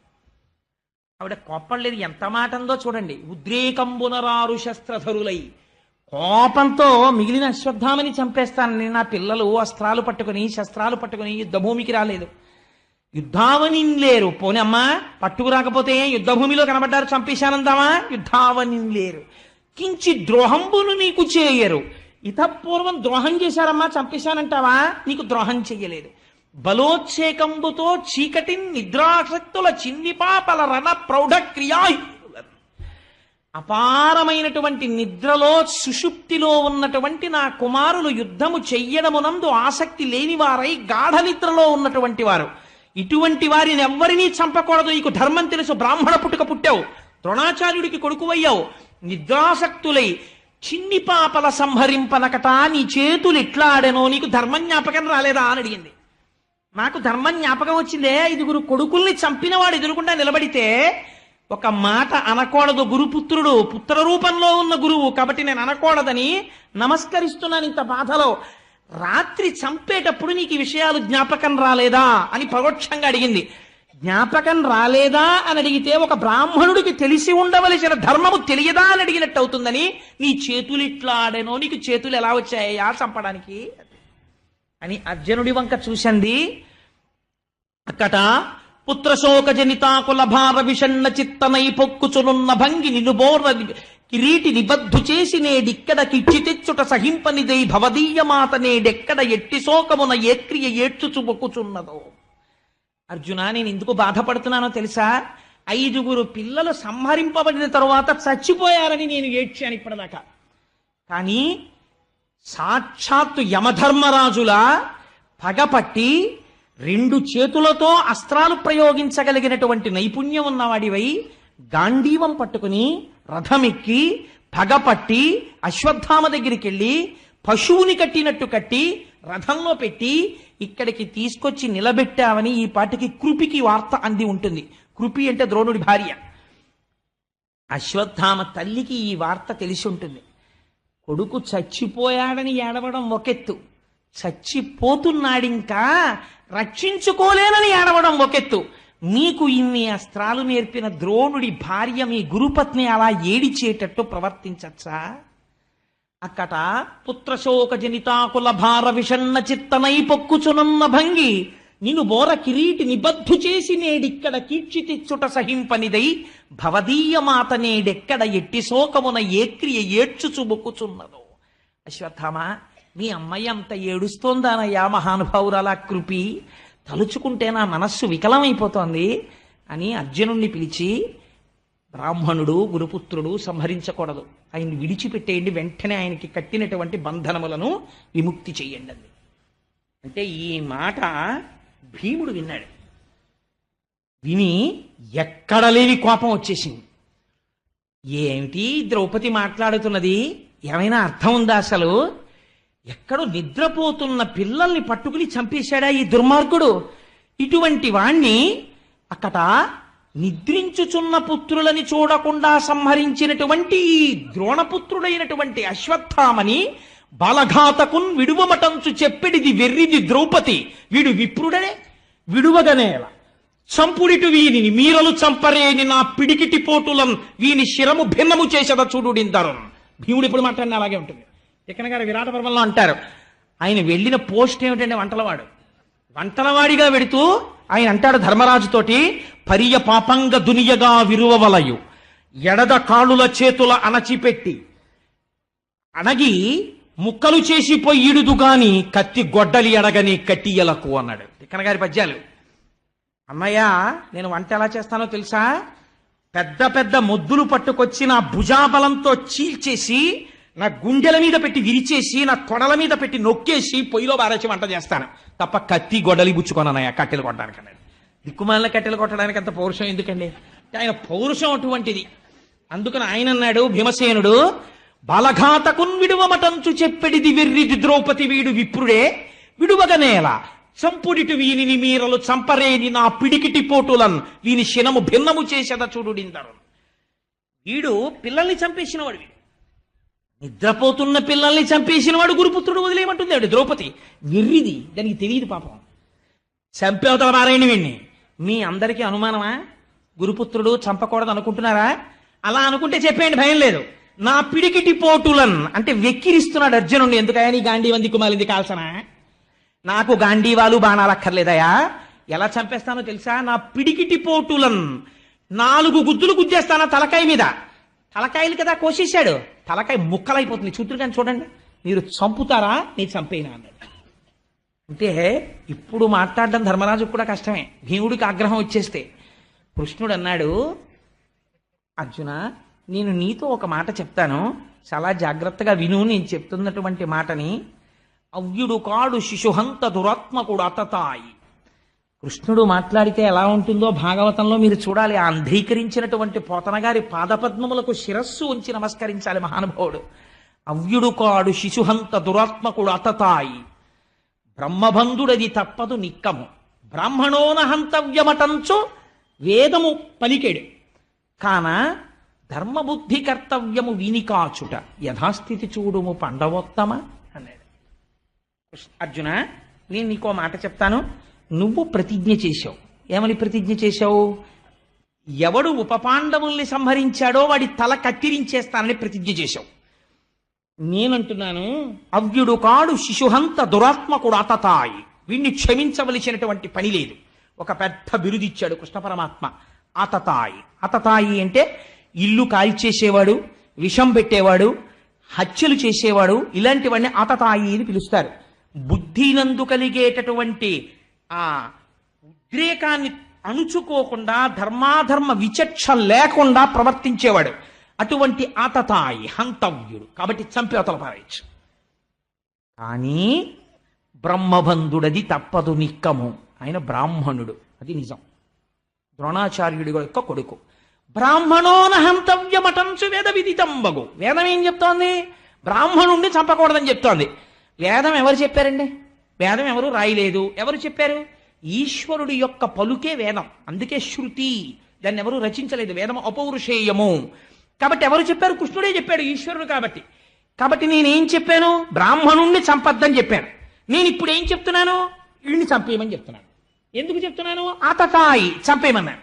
ఆవిడ కోపడలేదు. ఎంత మాట అందో చూడండి. ఉద్రేకంబునరారు శస్త్రధరులై, కోపంతో మిగిలిన అశ్వత్థామని చంపేస్తానని నా పిల్లలు అస్త్రాలు పట్టుకుని శస్త్రాలు పట్టుకుని యుద్ధభూమికి రాలేదు. యుద్ధావనింలేరు. పోనమ్మా, పట్టుకు రాకపోతే యుద్ధభూమిలో కనబడ్డారు, చంపేశానందామా? యుద్ధావనింలేరు. కించి ద్రోహంబును నీకు చేయరు. ఇతపూర్వం ద్రోహం చేశారమ్మా, చంపేశానంటావా? నీకు ద్రోహం చెయ్యలేదు. బలోచ్చేకంబుతో చీకటి నిద్రాసక్తుల చిన్నిపాపల రణ ప్రౌఢ క్రియాహీనుల, అపారమైనటువంటి నిద్రలో సుషుప్తిలో ఉన్నటువంటి నా కుమారులు యుద్ధము చెయ్యడమునందు ఆసక్తి లేనివారై గాఢ నిద్రలో ఉన్నటువంటి వారు. ఇటువంటి వారిని ఎవ్వరినీ చంపకూడదు. నీకు ధర్మం తెలుసు. బ్రాహ్మణ పుట్టుక పుట్టావు, ద్రోణాచార్యుడికి కొడుకువయ్యావు. నిద్రాసక్తులై చిన్ని పాపల సంహరింపనకట నీ చేతులు ఎట్లా ఆడెనో నీకు ధర్మం జ్ఞాపకం రాలేదా అని అడిగింది. నాకు ధర్మం జ్ఞాపకం వచ్చిందే. 5 కొడుకుల్ని చంపినవాడు ఎదురుకుండా నిలబడితే ఒక మాట అనకూడదు. గురుపుత్రుడు, పుత్ర రూపంలో ఉన్న గురువు కాబట్టి నేను అనకూడదని నమస్కరిస్తున్నాను ఇంత బాధలో. రాత్రి చంపేటప్పుడు నీకు ఈ విషయాలు జ్ఞాపకం రాలేదా అని పరోక్షంగా అడిగింది. జ్ఞాపకం రాలేదా అని అడిగితే ఒక బ్రాహ్మణుడికి తెలిసి ఉండవలసిన ధర్మము తెలియదా అని అడిగినట్టు అవుతుందని, నీ చేతులు ఇట్లా ఆడేనో, నీకు చేతులు ఎలా వచ్చాయా చంపడానికి అని అర్జునుడి వంక చూసింది. అక్కట పుత్రశోక జనితాకుల భార విషణ్ణ చిత్తనై పొక్కుచునున్న భంగి నిలుబోర్ర కిరీటి నిబద్ధు చేసి నేడిక్కడ కిచ్చి తెచ్చుట సహింపనిదై భవదీయమాత నేడెక్కడ ఎట్టి శోకమున ఏ క్రియ ఏడ్చుచు మొక్కుచున్నదో. అర్జున, నేను ఎందుకు బాధపడుతున్నానో తెలుసా? 5 పిల్లలు సంహరింపబడిన తరువాత చచ్చిపోయారని నేను ఏడ్చాను ఇప్పటిదాకా. కానీ సాక్షాత్తు యమధర్మరాజులా పగపట్టి 2 చేతులతో అస్త్రాలు ప్రయోగించగలిగినటువంటి నైపుణ్యం ఉన్నవాడివై గాంధీవం పట్టుకుని రథమెక్కి పగపట్టి అశ్వత్థామ దగ్గరికి వెళ్ళి పశువుని కట్టినట్టు కట్టి రథంలో పెట్టి ఇక్కడికి తీసుకొచ్చి నిలబెట్టావని ఈ పాటికి కృపికి వార్త అంది ఉంటుంది. కృపి అంటే ద్రోణుడి భార్య. అశ్వత్థామ తల్లికి ఈ వార్త తెలిసి ఉంటుంది. కొడుకు చచ్చిపోయాడని ఏడవడం ఒకెత్తు, చచ్చిపోతున్నాడింకా రక్షించుకోలేనని ఏడవడం ఒకెత్తు. నీకు ఇన్ని అస్త్రాలు నేర్పిన ద్రోణుడి భార్య మీ గురుపత్ని అలా ఏడిచేటట్టు ప్రవర్తించచ్చా? అక్కట పుత్రశోక జనితాకుల భార విషణ్ణ చిత్తనై పొక్కుచునున్న భంగి నిన్ను బోర కిరీటి నిబద్ధు చేసి నేడిక్కడ కీర్చి తెచ్చుట సహింపనిదై భవదీయ మాత నేడెక్కడ ఎట్టి శోకమున ఏ క్రియ ఏడ్చుచు మొక్కుచున్నదో. అశ్వత్థామ, మీ అమ్మాయి అంత ఏడుస్తోందానయ్యా మహానుభావురాలా కృపి, తలుచుకుంటే నా మనస్సు వికలమైపోతోంది అని అర్జునుణ్ణి పిలిచి, బ్రాహ్మణుడు గురుపుత్రుడు సంహరించకూడదు, ఆయన్ని విడిచిపెట్టేయండి, వెంటనే ఆయనకి కట్టినటువంటి బంధనములను విముక్తి చెయ్యండి అంది. అంటే ఈ మాట భీముడు విన్నాడు. విని ఎక్కడ లేని కోపం వచ్చేసింది. ఏమిటి ద్రౌపది మాట్లాడుతున్నది, ఏమైనా అర్థం ఉందా అసలు? ఎక్కడో నిద్రపోతున్న పిల్లల్ని పట్టుకుని చంపేశాడా ఈ దుర్మార్గుడు? ఇటువంటి వాణ్ణి అక్కట నిద్రించుచున్న పుత్రులని చూడకుండా సంహరించినటువంటి ఈ ద్రోణపుత్రుడైనటువంటి అశ్వత్థామని బాలఘాతకున్ విడువమటంచు చెప్పెడిది వెర్రిది ద్రౌపది, వీడు విప్రుడనే విడువగనేల చంపుడిటు వీనిని మీరలు చంపరేని నా పిడికిటి పోటులం వీని శిరము భిన్నము చేసేద చూడుడిందరు. భీముడు ఇప్పుడు మాట్లాడిన అలాగే ఉంటుంది. చిక్కన గారు విరాట పర్వంలో అంటారు, ఆయన వెళ్ళిన పోస్ట్ ఏమిటంటే వంటలవాడిగా వెడుతూ ఆయన అంటాడు ధర్మరాజుతోటి, పరియ పాపంగ దునియగా విరువవలయు ఎడద కాళ్ళుల చేతుల అణచిపెట్టి అణగి ముక్కలు చేసి పొయ్యిడుదు గాని కత్తి గొడ్డలి అడగని కట్టియలకు అన్నాడు. తిక్కన గారి పద్యాలు. అన్నయ్య, నేను వంట ఎలా చేస్తానో తెలుసా? పెద్ద పెద్ద మొద్దులు పట్టుకొచ్చి నా భుజాబలంతో చీల్చేసి నా గుండెల మీద పెట్టి విరిచేసి నా తొడల మీద పెట్టి నొక్కేసి పొయ్యిలో బారేసి వంట చేస్తాను తప్ప కత్తి గొడ్డలి బుచ్చుకోనన్నయ్య కట్టెలు కొట్టడానికి అన్నాడు. దిక్కుమాలిన కట్టెలు కొట్టడానికి అంత పౌరుషం ఎందుకండి? ఆయన పౌరుషం అటువంటిది. అందుకని ఆయన అన్నాడు భీమసేనుడు, బాలఘాతకున్ విడువమటంచు చెప్పెడిది వెర్రిది ద్రౌపది వీడు విప్రుడే విడువగనేల చంపుడిటు వీనిని మీరలు చంపరేని నా పిడికిటి పోటులన్ వీని శినము భిన్నము చేసేద చూడుడిందరు. వీడు పిల్లల్ని చంపేసిన వాడు, నిద్రపోతున్న పిల్లల్ని చంపేసిన వాడు గురుపుత్రుడు వదిలేయమంటుంది ఆవిడ ద్రౌపది. వెర్రిది, దానికి తెలియదు పాపం. చంపేవతల మారాయణ వీణ్ణి. మీ అందరికీ అనుమానమా? గురుపుత్రుడు చంపకూడదు అనుకుంటున్నారా? అలా అనుకుంటే చెప్పేయండి, భయం లేదు. నా పిడికిటి పోటులన్ అంటే వెక్కిరిస్తున్నాడు అర్జునుడిని. ఎందుకయా నీ గాంధీవం దిక్కుమాలింది కాల్సనా? నాకు గాంధీవాలు బాణాలు అక్కర్లేదయా. ఎలా చంపేస్తానో తెలుసా? నా పిడికిటి పోటులన్ 4 గుద్దులు గుద్దేస్తానా తలకాయ మీద. తలకాయలు కదా కోసేశాడు, తలకాయ ముక్కలైపోతుంది. చూతురు కానీ చూడండి, మీరు చంపుతారా నేను చంపేనా అన్నాడు. అంటే ఇప్పుడు మాట్లాడడం ధర్మరాజుకు కూడా కష్టమే. భీముడికి ఆగ్రహం వచ్చేస్తే కృష్ణుడు అన్నాడు, అర్జున, నేను నీతో ఒక మాట చెప్తాను, చాలా జాగ్రత్తగా విను. నేను చెప్తున్నటువంటి మాటని. అవ్యుడు కాడు శిశుహంత దురాత్మకుడు అతతాయి. కృష్ణుడు మాట్లాడితే ఎలా ఉంటుందో భాగవతంలో మీరు చూడాలి. ఆ అంధీకరించినటువంటి పోతనగారి పాదపద్మములకు శిరస్సు ఉంచి నమస్కరించాలి మహానుభావుడు. అవ్యుడు కాడు శిశుహంత దురాత్మకుడు అతతాయి, బ్రహ్మబంధుడది తప్పదు నిక్కము, బ్రాహ్మణోన హంతవ్యమటంచు వేదము పలికెడు కాన ధర్మబుద్ధి కర్తవ్యము వీనికాచుట యథాస్థితి చూడుము పండవోత్తమ అన్నాడు. అర్జున, నేను నీకో మాట చెప్తాను. నువ్వు ప్రతిజ్ఞ చేశావు. ఏమని ప్రతిజ్ఞ చేశావు? ఎవడు ఉపపాండవుల్ని సంహరించాడో వాడి తల కత్తిరించేస్తానని ప్రతిజ్ఞ చేశావు. నేనంటున్నాను, అవ్యుడు కాడు శిశుహంత దురాత్మకుడు అతతాయి, వీణ్ణి క్షమించవలసినటువంటి పని లేదు. ఒక పెద్ద బిరుదిచ్చాడు కృష్ణ పరమాత్మ, అతతాయి. అతతాయి అంటే ఇల్లు కాల్చేసేవాడు, విషం పెట్టేవాడు, హత్యలు చేసేవాడు, ఇలాంటివన్నీ అతతాయి అని పిలుస్తారు. బుద్ధినందు కలిగేటటువంటి ఆ ఉద్రేకాన్ని అణుచుకోకుండా ధర్మాధర్మ విచక్ష లేకుండా ప్రవర్తించేవాడు. అటువంటి ఆతతాయి హంతవ్యుడు, కాబట్టి చంపేవతల పారేయచ్చు. కానీ బ్రహ్మబంధుడది తప్పదు నిక్కము. ఆయన బ్రాహ్మణుడు, అది నిజం. ద్రోణాచార్యుడి యొక్క కొడుకు. బ్రాహ్మణోన హంతవ్యమటంచు వేద విదితంబగు. వేదం ఏం చెప్తోంది? బ్రాహ్మణుణ్ణి చంపకూడదని చెప్తోంది. వేదం ఎవరు చెప్పారండి? వేదం ఎవరు రాయలేదు. ఎవరు చెప్పారు? ఈశ్వరుడి యొక్క పలుకే వేదం. అందుకే శృతి, దాన్ని ఎవరు రచించలేదు. వేదం అపౌరుషేయము. కాబట్టి ఎవరు చెప్పారు? కృష్ణుడే చెప్పాడు, ఈశ్వరుడు కాబట్టి. కాబట్టి నేనేం చెప్పాను? బ్రాహ్మణుణ్ణి చంపద్దని చెప్పాను. నేను ఇప్పుడు ఏం చెప్తున్నాను? వీడిని చంపేయమని చెప్తున్నాను. ఎందుకు చెప్తున్నాను? ఆతతాయి, చంపేయమన్నాను.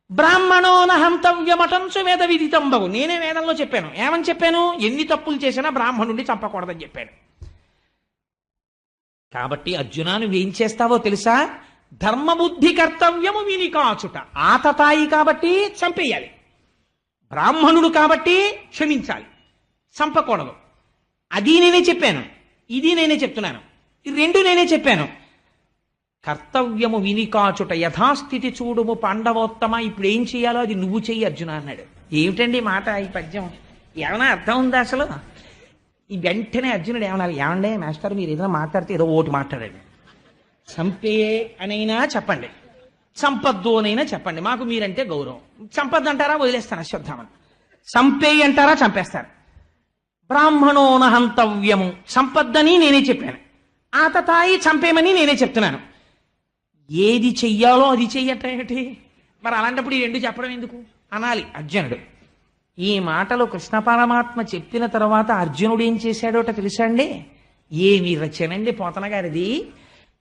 బ్రాహ్మణోన హంతవ్యమటంచు వేద విదితంబగు. నేనే వేదంలో చెప్పాను. ఏమని చెప్పాను? ఎన్ని తప్పులు చేసినా బ్రాహ్మణుణ్ణి చంపకూడదని చెప్పాను. కాబట్టి అర్జున, నువ్వేం చేస్తావో తెలుసా? ధర్మబుద్ధి కర్తవ్యము విని కాచుట. ఆతతాయి కాబట్టి చంపేయాలి, బ్రాహ్మణుడు కాబట్టి క్షమించాలి, చంపకూడదు. అది నేనే చెప్పాను, ఇది నేనే చెప్తున్నాను, ఈ రెండు నేనే చెప్పాను. కర్తవ్యము విని కాచుట యథాస్థితి చూడుము పాండవోత్తమ. ఇప్పుడు ఏం చేయాలో అది నువ్వు చెయ్యి అర్జున అన్నాడు. ఏమిటండి మాట ఈ పద్యం, ఏమైనా అర్థం ఉందా అసలు? ఈ వెంటనే అర్జునుడు ఏమన్నారు, ఏమండే మాస్టర్ మీరు ఏదైనా మాట్లాడితే ఏదో ఓటు మాట్లాడండి, చంపే అనైనా చెప్పండి, చంపద్దు అనైనా చెప్పండి, మాకు మీరంటే గౌరవం. చంపద్దు అంటారా వదిలేస్తాను అశ్వత్థామని, చంపే అంటారా చంపేస్తారు. బ్రాహ్మణోన హంతవ్యము చంపద్దని నేనే చెప్పాను, ఆతతాయి చంపేమని నేనే చెప్తున్నాను. ఏది చెయ్యాలో అది చెయ్యటేమిటి మరి? అలాంటప్పుడు ఈ రెండు చెప్పడం ఎందుకు అనాలి అర్జునుడు. ఈ మాటలు కృష్ణ పరమాత్మ చెప్పిన తర్వాత అర్జునుడు ఏం చేశాడోట తెలుసా అండి? ఏమి రచనండి పోతన గారిది.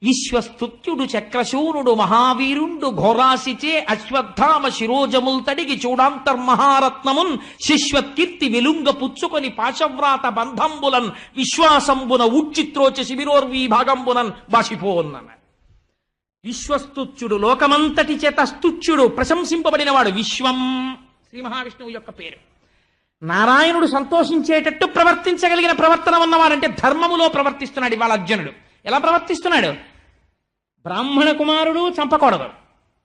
విశ్వస్తుత్యుడు చక్రశూరుడు మహావీరుండు ఘోరాసిచే అశ్వత్థామ శిరోజముల్ తడిగి చూడాంతర్మహారత్నమున్ శిశ్వత్కీర్తి వెలుంగ పుచ్చుకొని పాశవ్రాత బంధంబులన్ విశ్వాసంబున ఉచ్చిత్రోచ శిబిరోర్వీ భాగంబునన్ బాషిపోన్నన్నాడు. విశ్వస్తుత్యుడు లోకమంతటి చేత స్తుత్యుడు ప్రశంసింపబడినవాడు. విశ్వం శ్రీ మహావిష్ణువు యొక్క పేరు. నారాయణుడు సంతోషించేటట్టు ప్రవర్తించగలిగిన ప్రవర్తన ఉన్నవాడంటే ధర్మములో ప్రవర్తిస్తున్నాడు ఇవాళ అర్జునుడు. ఎలా ప్రవర్తిస్తున్నాడు? బ్రాహ్మణ కుమారుడు చంపకూడదు,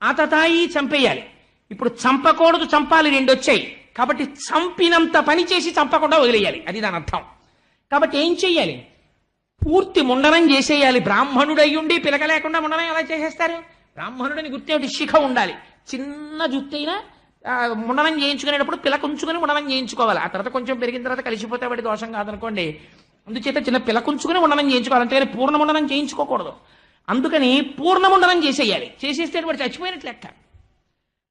ఆతతాయి చంపేయాలి. ఇప్పుడు చంపకూడదు చంపాలి రెండు వచ్చాయి కాబట్టి చంపినంత పని చేసి చంపకుండా వదిలేయాలి, అది దాని అర్థం. కాబట్టి ఏం చెయ్యాలి? పూర్తి ముండనం చేసేయాలి. బ్రాహ్మణుడయ్యుండి పిలక లేకుండా ముండనం ఎలా చేసేస్తారు? బ్రాహ్మణుడిని గుర్తేమిటి? శిఖ ఉండాలి, చిన్న జుత్తైనా ముండనం చేయించుకునేటప్పుడు పిలక ఉంచుకొని ముండనం చేయించుకోవాలి. ఆ తర్వాత కొంచెం పెరిగిన తర్వాత కలిసిపోతే వాడి దోషం కాదనుకోండి. అందుచేత చిన్న పిలకుంచుకుని ఉండనం చేయించుకోవాలి, అంతేగాని పూర్ణ ముండనం చేయించుకోకూడదు. అందుకని పూర్ణ ముండనం చేసేయాలి, చేసేస్తే వాడు చచ్చిపోయినట్లు లెక్క.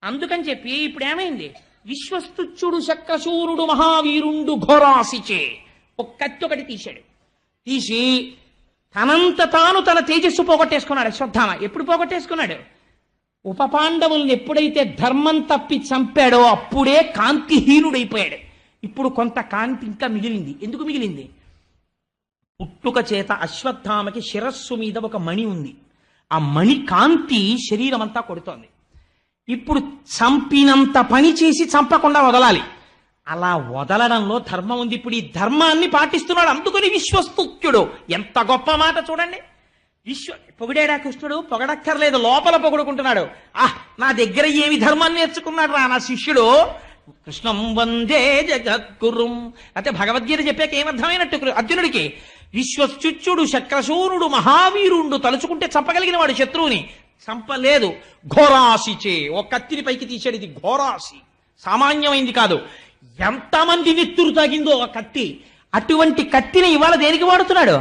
అందుకని చెప్పి ఇప్పుడు ఏమైంది? విశ్వస్తుత్యుడు చక్రశూరుడు మహావీరుండు ఘోరాసిచే ఒక కత్తి ఒకటి తీశాడు. తీసి తనంత తాను తన తేజస్సు పోగొట్టేసుకున్నాడు అశ్వత్థామ. ఎప్పుడు పోగొట్టేసుకున్నాడు? ఉప పాండవుల్ని ఎప్పుడైతే ధర్మం తప్పి చంపాడో అప్పుడే కాంతిహీనుడైపోయాడు. ఇప్పుడు కొంత కాంతి ఇంకా మిగిలింది. ఎందుకు మిగిలింది? పుట్టుక చేత అశ్వత్థామకి శిరస్సు మీద ఒక మణి ఉంది. ఆ మణి కాంతి శరీరం అంతా కొడుతోంది. ఇప్పుడు చంపినంత పని చేసి చంపకుండా వదలాలి. అలా వదలడంలో ధర్మం ఉంది. ఇప్పుడు ఈ ధర్మాన్ని పాటిస్తున్నాడు. అందుకని విశ్వస్తుత్యుడు. ఎంత గొప్ప మాట చూడండి. పొగిడాడా కృష్ణుడు? పొగడక్కర్లేదు, లోపల పొగుడుకుంటున్నాడు. నా దగ్గర ఏమి ధర్మాన్ని నేర్చుకున్నాడు రా నా శిష్యుడు. కృష్ణం వందే జగద్గురుం. అయితే భగవద్గీత చెప్పాక ఏమర్థమైనట్టు అర్జునుడికి? విశ్వస్తుత్యుడు చక్రశూరుడు మహావీరుండు తలుచుకుంటే చంపగలిగిన వాడు శత్రువుని. చంపలేదు. ఘోరాసిచే ఒక కత్తిని పైకి తీశాడు. ఇది ఘోరాసి, సామాన్యమైంది కాదు. ఎంతమంది నెత్తురు తాగిందో ఆ కత్తి. అటువంటి కత్తిని ఇవాళ దేనికి వాడుతున్నాడు?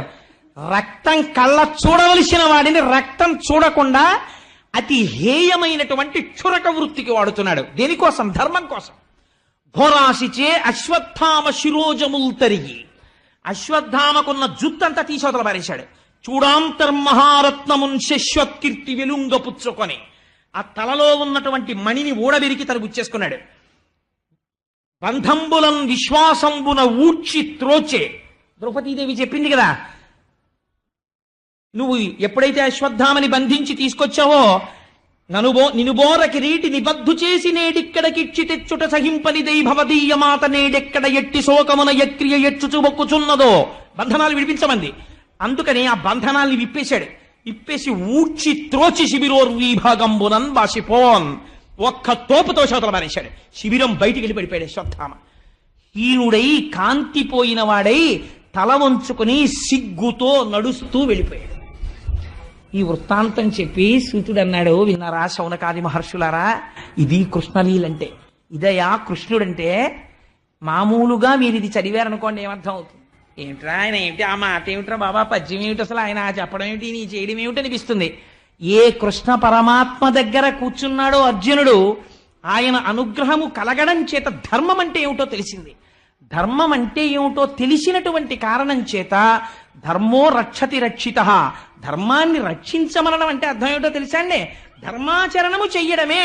రక్తం కళ్ళ చూడవలసిన వాడిని రక్తం చూడకుండా అతి హేయమైనటువంటి క్షురక వృత్తికి వాడుతున్నాడు. దేనికోసం? ధర్మం కోసం. ఘోరాసిచే అశ్వత్థామ శిరోజముల్ తరిగి, అశ్వత్థామకున్న జుత్తంతా తీసవతల పారేశాడు. చూడాంతర్మహారత్నమున్ శశ్వత్కీర్తి వెలుంగ పుచ్చుకొని ఆ తలలో ఉన్నటువంటి మణిని ఊడబెరికి తను గుచ్చేసుకున్నాడు. బంధంబులం విశ్వాసంబున ఊడ్చి త్రోచే. ద్రౌపదీదేవి చెప్పింది కదా, నువ్వు ఎప్పుడైతే అశ్వత్థామని బంధించి తీసుకొచ్చావో నినుబోర కిరీటి నిబద్ధు చేసి నేడిక్కడకిచ్చి తెచ్చుట సహింపనిదై భవదీయ మాత నేడెక్కడ ఎట్టి శోకమున యక్రియ ఎచ్చుచు మొక్కుచున్నదో. బంధనాలు విడిపించమంది. అందుకని ఆ బంధనాల్ని విప్పేశాడు. ఇప్పేసి ఊడ్చి త్రోచి శిబిరోర్వీ భాగంబునన్ బాసిపోన్. ఒక్క తోపుతో శోతలు మారేశాడు. శిబిరం బయటికి వెళ్ళి పడిపోయాడు అశ్వత్థామ. హీనుడై కాంతిపోయిన వాడై తల వంచుకుని సిగ్గుతో నడుస్తూ వెళ్ళిపోయాడు. ఈ వృత్తాంతం చెప్పి సూతుడు అన్నాడు, విన్నారా శౌనకాది మహర్షులారా, ఇది కృష్ణలీలంటే. ఇదయా కృష్ణుడంటే. మామూలుగా మీరు ఇది చదివారనుకోండి ఏమర్థం అవుతుంది? ఏమిట్రా ఆయన ఏమిటి, ఆ మాట ఏమిట్రా బాబా, పద్యం ఏమిటి అసలు, ఆయన చెప్పడం ఏమిటి, నీ చేయడం ఏమిటి అనిపిస్తుంది. ఏ కృష్ణ పరమాత్మ దగ్గర కూర్చున్నాడో అర్జునుడు, ఆయన అనుగ్రహము కలగడం చేత ధర్మం అంటే ఏమిటో తెలిసింది. ధర్మం అంటే ఏమిటో తెలిసినటువంటి కారణం చేత ధర్మో రక్షతి రక్షిత, ధర్మాన్ని రక్షించమనడం అంటే అర్థం ఏమిటో తెలుసా అండి? ధర్మాచరణము చెయ్యడమే.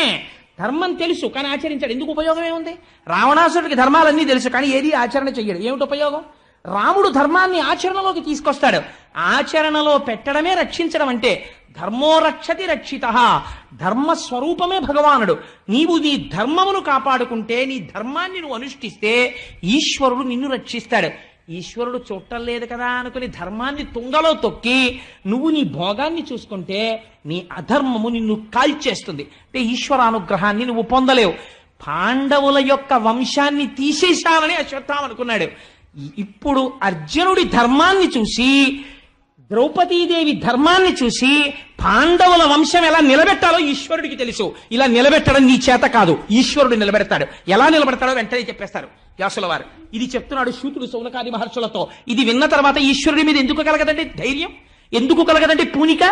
ధర్మం తెలుసు కానీ ఆచరించాడు. ఎందుకు ఉపయోగం ఏముంది? రావణాసుడికి ధర్మాలన్నీ తెలుసు కానీ ఏది ఆచరణ చెయ్యడు. ఏమిటి ఉపయోగం? రాముడు ధర్మాన్ని ఆచరణలోకి తీసుకొస్తాడు. ఆచరణలో పెట్టడమే రక్షించడం అంటే. ధర్మో రక్షతి రక్షిత, ధర్మస్వరూపమే భగవానుడు. నీవు నీ ధర్మమును కాపాడుకుంటే, నీ ధర్మాన్ని నువ్వు అనుష్ఠిస్తే ఈశ్వరుడు నిన్ను రక్షిస్తాడు. ఈశ్వరుడు చూడటం లేదు కదా అనుకుని ధర్మాన్ని తుంగలో తొక్కి నువ్వు నీ భోగాన్ని చూసుకుంటే నీ అధర్మము నిన్ను కాల్చేస్తుంది. అంటే ఈశ్వరానుగ్రహాన్ని నువ్వు పొందలేవు. పాండవుల యొక్క వంశాన్ని తీసేశానని అశ్వత్థామ అనుకున్నాడు. ఇప్పుడు అర్జునుడి ధర్మాన్ని చూసి, ద్రౌపదీదేవి ధర్మాన్ని చూసి పాండవుల వంశం ఎలా నిలబెట్టాలో ఈశ్వరుడికి తెలుసు. ఇలా నిలబెట్టడం నీ చేత కాదు, ఈశ్వరుడు నిలబెడతాడు. ఎలా నిలబెడతాడో వెంటనే చెప్పేస్తారు వ్యాసుల వారు. ఇది చెప్తున్నాడు శూతుడు సౌనకాది మహర్షులతో. ఇది విన్న తర్వాత ఈశ్వరుడి మీద ఎందుకు కలగదండి ధైర్యం, ఎందుకు కలగదండి పూనిక?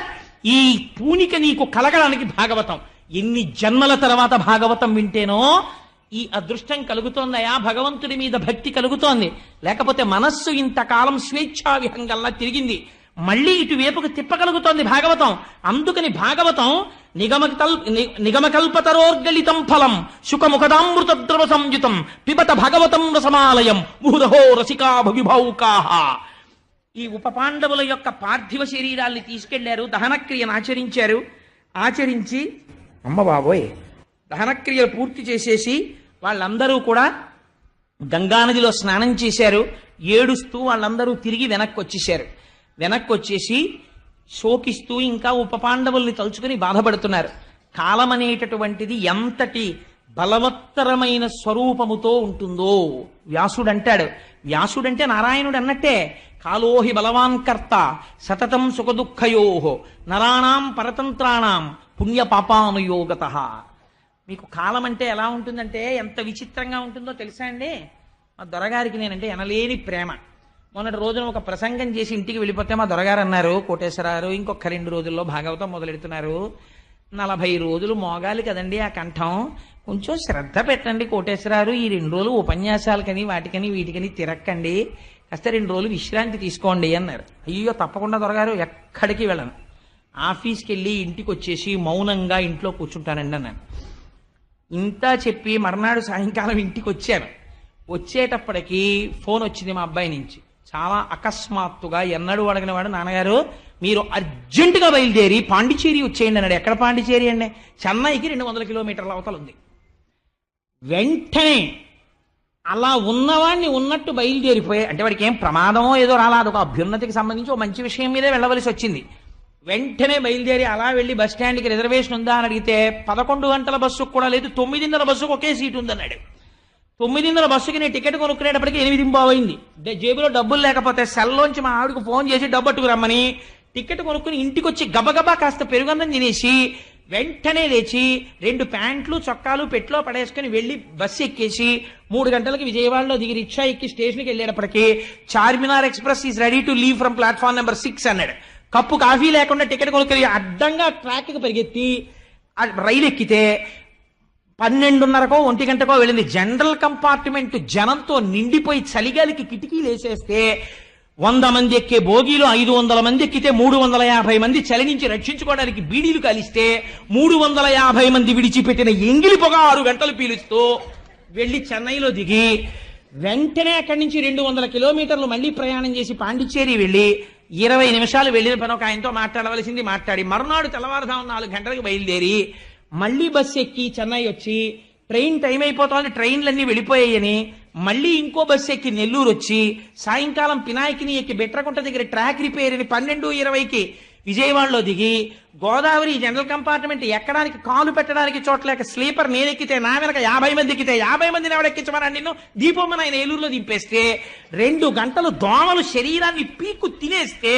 ఈ పూనిక నీకు కలగడానికి భాగవతం. ఎన్ని జన్మల తర్వాత భాగవతం వింటేనో ఈ అదృష్టం కలుగుతోందయా, భగవంతుడి మీద భక్తి కలుగుతోంది. లేకపోతే మనస్సు ఇంతకాలం స్వేచ్ఛా విహంగల్లా తిరిగింది, మళ్ళీ ఇటువైపుకు తిప్పగలుగుతోంది భాగవతం. అందుకని భాగవతం నిగమకల్పతరోర్గలితం ఫలం శుకముఖదామృత ద్రవ సంయుతం పిబత భాగవతం రసమాలయం ముహురహో రసికా భవిభౌకాహ. ఈ ఉప పాండవుల యొక్క పార్థివ శరీరాల్ని తీసుకెళ్లారు, దహనక్రియను ఆచరించారు. ఆచరించి అమ్మ బాబోయ్ దహనక్రియలు పూర్తి చేసేసి వాళ్ళందరూ కూడా గంగానదిలో స్నానం చేశారు. ఏడుస్తూ వాళ్ళందరూ తిరిగి వెనక్కి వచ్చేశారు. వెనక్కి వచ్చేసి శోకిస్తూ ఇంకా ఉప పాండవుల్ని తలుచుకుని బాధపడుతున్నారు. కాలం అనేటటువంటిది ఎంతటి బలవత్తరమైన స్వరూపముతో ఉంటుందో వ్యాసుడంటాడు. వ్యాసుడంటే నారాయణుడు అన్నట్టే. కాలోహి బలవాన్ కర్త సతతం సుఖదుఃఖయోహో నరాణాం పరతంత్రాణం పుణ్య పాపానుయోగత. మీకు కాలం అంటే ఎలా ఉంటుందంటే ఎంత విచిత్రంగా ఉంటుందో తెలుసా అండి? మా దొరగారికి నేనంటే ఎనలేని ప్రేమ. మొన్నటి రోజున ఒక ప్రసంగం చేసి ఇంటికి వెళ్ళిపోతే మా దొరగారు అన్నారు, కోటేశ్వరారు ఇంకొక 2 రోజుల్లో భాగవతం మొదలెడుతున్నారు, 40 రోజులు మోగాలి కదండి ఆ కంఠం, కొంచెం శ్రద్ధ పెట్టండి కోటేశ్వరారు, ఈ 2 రోజులు ఉపన్యాసాలకని వాటికని వీటికని తిరక్కండి, కాస్త 2 రోజులు విశ్రాంతి తీసుకోండి అన్నారు. అయ్యో తప్పకుండా దొరగారు, ఎక్కడికి వెళ్ళను, ఆఫీస్కి వెళ్ళి ఇంటికి వచ్చేసి మౌనంగా ఇంట్లో కూర్చుంటానండి అన్నాను. ఇంత చెప్పి మర్నాడు సాయంకాలం ఇంటికి వచ్చాను. వచ్చేటప్పటికి ఫోన్ వచ్చింది మా అబ్బాయి నుంచి. చాలా అకస్మాత్తుగా, ఎన్నడూ అడిగిన వాడు, నాన్నగారు మీరు అర్జెంటుగా బయలుదేరి పాండిచేరి వచ్చేయండి అన్నాడు. ఎక్కడ పాండిచేరి అండి? చెన్నైకి 200 కిలోమీటర్ల అవతల ఉంది. వెంటనే అలా ఉన్నవాడిని ఉన్నట్టు బయలుదేరిపోయే, అంటే వాడికి ఏం ప్రమాదమో ఏదో రాలేదు, ఒక అభ్యున్నతికి సంబంధించి ఒక మంచి విషయం మీదే వెళ్ళవలసి వచ్చింది. వెంటనే బయలుదేరి అలా వెళ్ళి బస్ స్టాండ్కి రిజర్వేషన్ ఉందా అని అడిగితే 11 గంటల బస్సుకు కూడా లేదు, 9:30 బస్సుకు ఒకే సీటు ఉందన్నాడు. 9:30 బస్సుకి నేను టికెట్ కొనుక్కునేటప్పటికి 8:15 అయింది. జేబులో డబ్బులు లేకపోతే సెల్లోంచి మా ఆవిడకు ఫోన్ చేసి డబ్బు అట్టుకు రమ్మని టికెట్ కొనుక్కుని ఇంటికి వచ్చి గబగబా కాస్త పెరుగన్నం తినేసి వెంటనే లేచి 2 ప్యాంట్లు చొక్కాలు పెట్లో పడేసుకుని వెళ్ళి బస్సు ఎక్కేసి 3 గంటలకి విజయవాడలో దిగి రిక్షా ఎక్కి స్టేషన్కి వెళ్ళేటప్పటికి Charminar express is ready to leave from platform number 6 అన్నాడు. కప్పు కాఫీ లేకుండా టికెట్ కొనుక్కుని అడ్డంగా ట్రాక్కి పరిగెత్తి రైలు ఎక్కితే 12:30కో 1 గంటకో వెళ్ళింది. జనరల్ కంపార్ట్మెంట్ జనంతో నిండిపోయి చలిగాలికి కిటికీలు వేసేస్తే 100 మంది ఎక్కే బోగీలో 500 మంది ఎక్కితే 350 మంది చలి నుంచి రక్షించుకోవడానికి బీడీలు కాలిస్తే 350 మంది విడిచిపెట్టిన ఎంగిలి పొగ 6 గంటలు పీలుస్తూ వెళ్ళి చెన్నైలో దిగి వెంటనే అక్కడి నుంచి 200 కిలోమీటర్లు మళ్ళీ ప్రయాణం చేసి పాండిచ్చేరి వెళ్ళి 20 నిమిషాలు వెళ్ళిన పని ఒక ఆయనతో మాట్లాడవలసింది మాట్లాడి మరునాడు తెల్లవారుజాము 4 గంటలకు బయలుదేరి మళ్ళీ బస్సు ఎక్కి చెన్నై వచ్చి ట్రైన్ టైం అయిపోతుంది, ట్రైన్లన్నీ వెళ్ళిపోయాయని మళ్ళీ ఇంకో బస్సు ఎక్కి నెల్లూరు వచ్చి సాయంకాలం పినాయికిని ఎక్కి బెట్రకుంట దగ్గర ట్రాక్ రిపేర్ అని 12:20కి విజయవాడలో దిగి గోదావరి జనరల్ కంపార్ట్మెంట్ ఎక్కడానికి కాలు పెట్టడానికి చోట్లేక స్లీపర్ నేను ఎక్కితే నా వెనక 50 మంది ఎక్కితే 50 మందిని ఎవడ ఎక్కించమని నిన్ను దీపమ్మని ఆయన ఏలూరులో దింపేస్తే 2 గంటలు దోమలు శరీరాన్ని పీక్కు తినేస్తే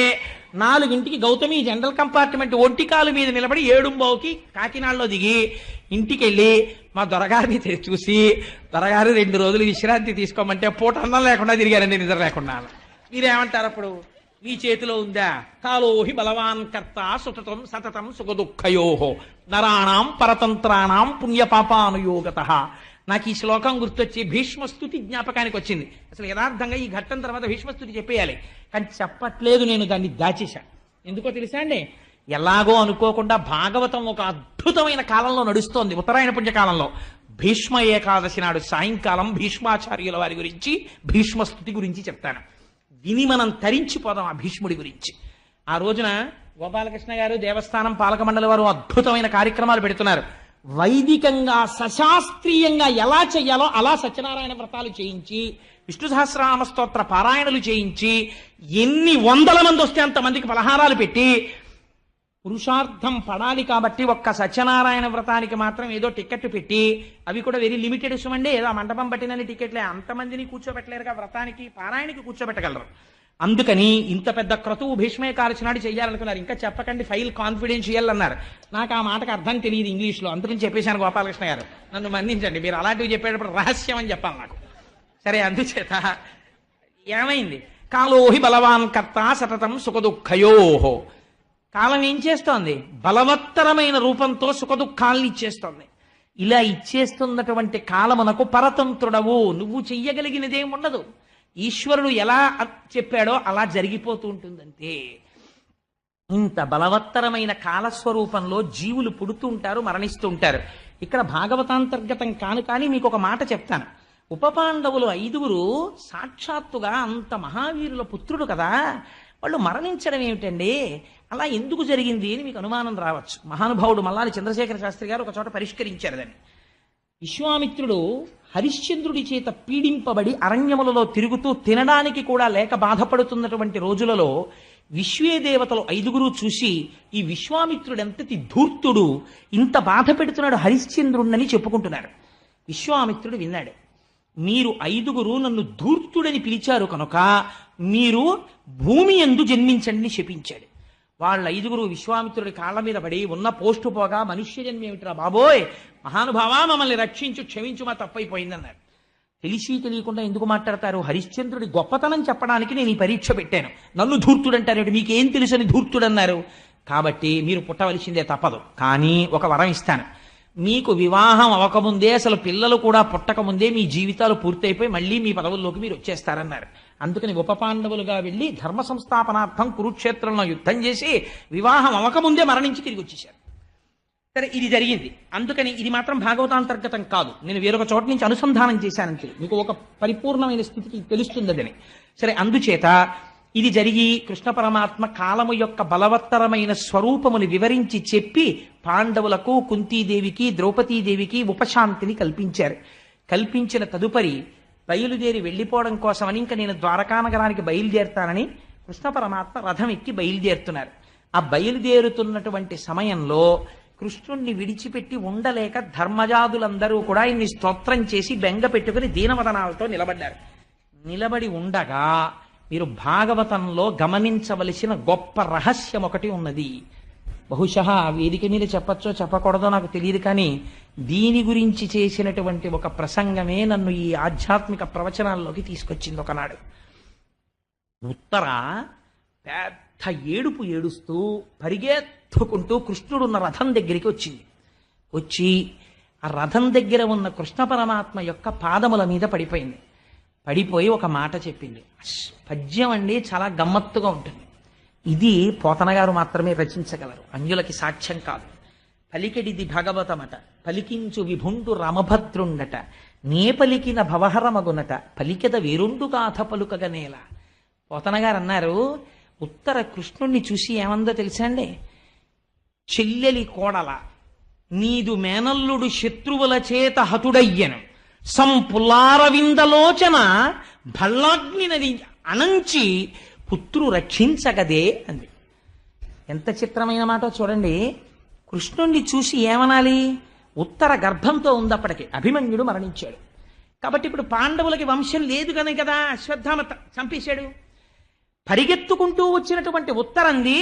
4ంటికి గౌతమి జనరల్ కంపార్ట్మెంట్ ఒంటికాలు మీద నిలబడి 7:15కి కాకినాడలో దిగి ఇంటికి వెళ్ళి మా దొరగారిని చూసి, దొరగారు 2 రోజులు విశ్రాంతి తీసుకోమంటే పూట అన్నం లేకుండా తిరిగారండి, నిద్ర లేకుండా. మీరేమంటారు అప్పుడు? మీ చేతిలో ఉందా? కాలోహి బలవాన్ కర్త సుతతం సతతం సుఖదుఃఖయోహో నరాణాం పరతంత్రాణం పుణ్యపాపానుయోగత. నాకు ఈ శ్లోకం గుర్తొచ్చి భీష్మస్తుతి జ్ఞాపకానికి వచ్చింది. అసలు యథార్థంగా ఈ ఘట్టం తర్వాత భీష్మస్తుతి చెప్పేయాలి, కానీ చెప్పట్లేదు, నేను దాన్ని దాచేశా. ఎందుకో తెలుసా అండి? ఎలాగో అనుకోకుండా భాగవతం ఒక అద్భుతమైన కాలంలో నడుస్తోంది, ఉత్తరాయణ పుణ్యకాలంలో. భీష్మ ఏకాదశి నాడు సాయంకాలం భీష్మాచార్యుల వారి గురించి భీష్మస్తుతి గురించి చెప్తాను. విని మనం తరించిపోదాం ఆ భీష్ముడి గురించి. ఆ రోజున గోపాలకృష్ణ గారు దేవస్థానం పాలక మండలి వారు అద్భుతమైన కార్యక్రమాలు పెడుతున్నారు. వైదికంగా సశాస్త్రీయంగా ఎలా చెయ్యాలో అలా సత్యనారాయణ వ్రతాలు చేయించి, విష్ణు సహస్రనామ స్తోత్ర పారాయణలు చేయించి, ఎన్ని వందల మంది వస్తే అంతమందికి పలహారాలు పెట్టి, పురుషార్థం పడాలి కాబట్టి ఒక్క సత్యనారాయణ వ్రతానికి మాత్రం ఏదో టికెట్ పెట్టి, అవి కూడా వెరీ లిమిటెడ్ ఇష్టమండి, ఏదో మంటపం పట్టినని టికెట్లే, అంతమందిని కూర్చోబెట్టలేరుగా వ్రతానికి పారాయణకి కూర్చోబెట్టగలరు. అందుకని ఇంత పెద్ద క్రతువు భీష్మే కాల్చినాడు చెయ్యాలనుకున్నారు. ఇంకా చెప్పకండి, ఫైల్ కాన్ఫిడెన్షియల్ అన్నారు. నాకు ఆ మాటకు అర్థం తెలియదు ఇంగ్లీష్లో, అందుకని చెప్పేశాను గోపాలకృష్ణ గారు, నన్ను మన్నించండి, మీరు అలాంటివి చెప్పేటప్పుడు రహస్యం అని చెప్పాలి నాకు. సరే, అందుచేత ఏమైంది, కాలోహి బలవాన్ కర్త సతతం సుఖదుఃఖయోహో. కాలం ఏం చేస్తోంది, బలవత్తరమైన రూపంతో సుఖదుఖాల్ని ఇచ్చేస్తోంది. ఇలా ఇచ్చేస్తున్నటువంటి కాలమునకు పరతంత్రుడవు, నువ్వు చెయ్యగలిగినదేం ఉండదు. ఈశ్వరుడు ఎలా చెప్పాడో అలా జరిగిపోతూ ఉంటుందంతే. ఇంత బలవత్తరమైన కాలస్వరూపంలో జీవులు పుడుతూ ఉంటారు, మరణిస్తూ ఉంటారు. ఇక్కడ భాగవతాంతర్గతం కాను, కానీ మీకు ఒక మాట చెప్తాను. ఉపపాండవులు 5 సాక్షాత్తుగా అంత మహావీరుల పుత్రుడు కదా, వాళ్ళు మరణించడం ఏమిటండి, అలా ఎందుకు జరిగింది అని మీకు అనుమానం రావచ్చు. మహానుభావుడు మల్లాది చంద్రశేఖర శాస్త్రి గారు ఒక చోట పరిష్కరించారు దాన్ని. విశ్వామిత్రుడు హరిశ్చంద్రుడి చేత పీడింపబడి అరణ్యములలో తిరుగుతూ తినడానికి కూడా లేక బాధపడుతున్నటువంటి రోజులలో విశ్వే దేవతలు 5 చూసి, ఈ విశ్వామిత్రుడు ఎంతటి ధూర్తుడు, ఇంత బాధ పెడుతున్నాడు హరిశ్చంద్రుడిని చెప్పుకుంటున్నారు. విశ్వామిత్రుడు విన్నాడు, మీరు 5 నన్ను ధూర్తుడని పిలిచారు కనుక మీరు భూమి యందు జన్మించండి శపించాడు. వాళ్ళ 5 విశ్వామిత్రుడి కాళ్ళ మీద పడి, ఉన్న పోస్టు పోగా మనుష్య జన్మ ఏమిట్రా బాబోయ్, మహానుభావా మమ్మల్ని రక్షించు, క్షమించు, మా తప్పైపోయిందన్నారు. తెలిసి తెలియకుండా ఎందుకు మాట్లాడతారు, హరిశ్చంద్రుడి గొప్పతనం చెప్పడానికి నేను ఈ పరీక్ష పెట్టాను, నన్ను ధూర్తుడంటారు, మీకేం తెలుసని ధూర్తుడన్నారు, కాబట్టి మీరు పుట్టవలసిందే తప్పదు. కానీ ఒక వరం ఇస్తాను, మీకు వివాహం అవ్వకముందే, అసలు పిల్లలు కూడా పుట్టకముందే మీ జీవితాలు పూర్తయిపోయి మళ్ళీ మీ పదవుల్లోకి మీరు వచ్చేస్తారన్నారు. అందుకని ఉపపాండవులుగా వెళ్ళి ధర్మ సంస్థాపనార్థం కురుక్షేత్రంలో యుద్ధం చేసి వివాహం అవ్వకముందే మరణించి తిరిగి వచ్చేశారు. సరే, ఇది జరిగింది. అందుకని ఇది మాత్రం భాగవతాంతర్గతం కాదు, నేను వేరొక చోట నుంచి అనుసంధానం చేశానంతే, మీకు ఒక పరిపూర్ణమైన స్థితికి తెలుస్తుంది అదని. సరే, అందుచేత ఇది జరిగి కృష్ణ పరమాత్మ కాలము యొక్క బలవత్తరమైన స్వరూపముని వివరించి చెప్పి పాండవులకు, కుంతీదేవికి, ద్రౌపదీదేవికి ఉపశాంతిని కల్పించారు. కల్పించిన తదుపరి బయలుదేరి వెళ్ళిపోవడం కోసమని, ఇంకా నేను ద్వారకానగరానికి బయలుదేరుతానని కృష్ణ పరమాత్మ రథం ఎక్కి బయలుదేరుతున్నారు. ఆ బయలుదేరుతున్నటువంటి సమయంలో కృష్ణుణ్ణి విడిచిపెట్టి ఉండలేక ధర్మజాదులందరూ కూడా ఇన్ని స్తోత్రం చేసి బెంగ పెట్టుకుని దీనవదనాలతో నిలబడ్డారు. నిలబడి ఉండగా మీరు భాగవతంలో గమనించవలసిన గొప్ప రహస్యం ఒకటి ఉన్నది. బహుశా వేదిక మీద చెప్పచ్చో చెప్పకూడదో నాకు తెలియదు, కానీ దీని గురించి చేసినటువంటి ఒక ప్రసంగమే నన్ను ఈ ఆధ్యాత్మిక ప్రవచనాల్లోకి తీసుకొచ్చింది. ఒకనాడు ఉత్తర పెద్ద ఏడుపు ఏడుస్తూ పరిగెత్తుకుంటూ కృష్ణుడున్న రథం దగ్గరికి వచ్చింది. వచ్చి ఆ రథం దగ్గర ఉన్న కృష్ణ పరమాత్మ యొక్క పాదముల మీద పడిపోయింది. పడిపోయి ఒక మాట చెప్పింది. పద్యం అండి చాలా గమ్మత్తుగా ఉంటుంది. ఇది పోతన గారు మాత్రమే రచించగలరు, అన్యులకి సాక్ష్యం కాదు. పలికెడిది భాగవతమట, పలికించు విభుండు రామభద్రుండట, నే పలికిన భవహరమగునట, పలికెద వేరుండు గాథ పలుకగనేల. పోతన గారు అన్నారు, ఉత్తర కృష్ణుణ్ణి చూసి ఏమందో తెలుసా అండి, చెల్లెలి కోడల నీదు మేనల్లుడు శత్రువుల చేత హతుడయ్యను, సంపులారవిందలోచన భల్లాగ్ని నది అనంచి పుత్రు రక్షించగదే అంది. ఎంత చిత్రమైన మాట చూడండి. కృష్ణుణ్ణి చూసి ఏమనాలి, ఉత్తర గర్భంతో ఉంది అప్పటికి, అభిమన్యుడు మరణించాడు కాబట్టి ఇప్పుడు పాండవులకి వంశం లేదు కనుక కదా అశ్వత్థామ చంపేశాడు. పరిగెత్తుకుంటూ వచ్చినటువంటి ఉత్తరంది,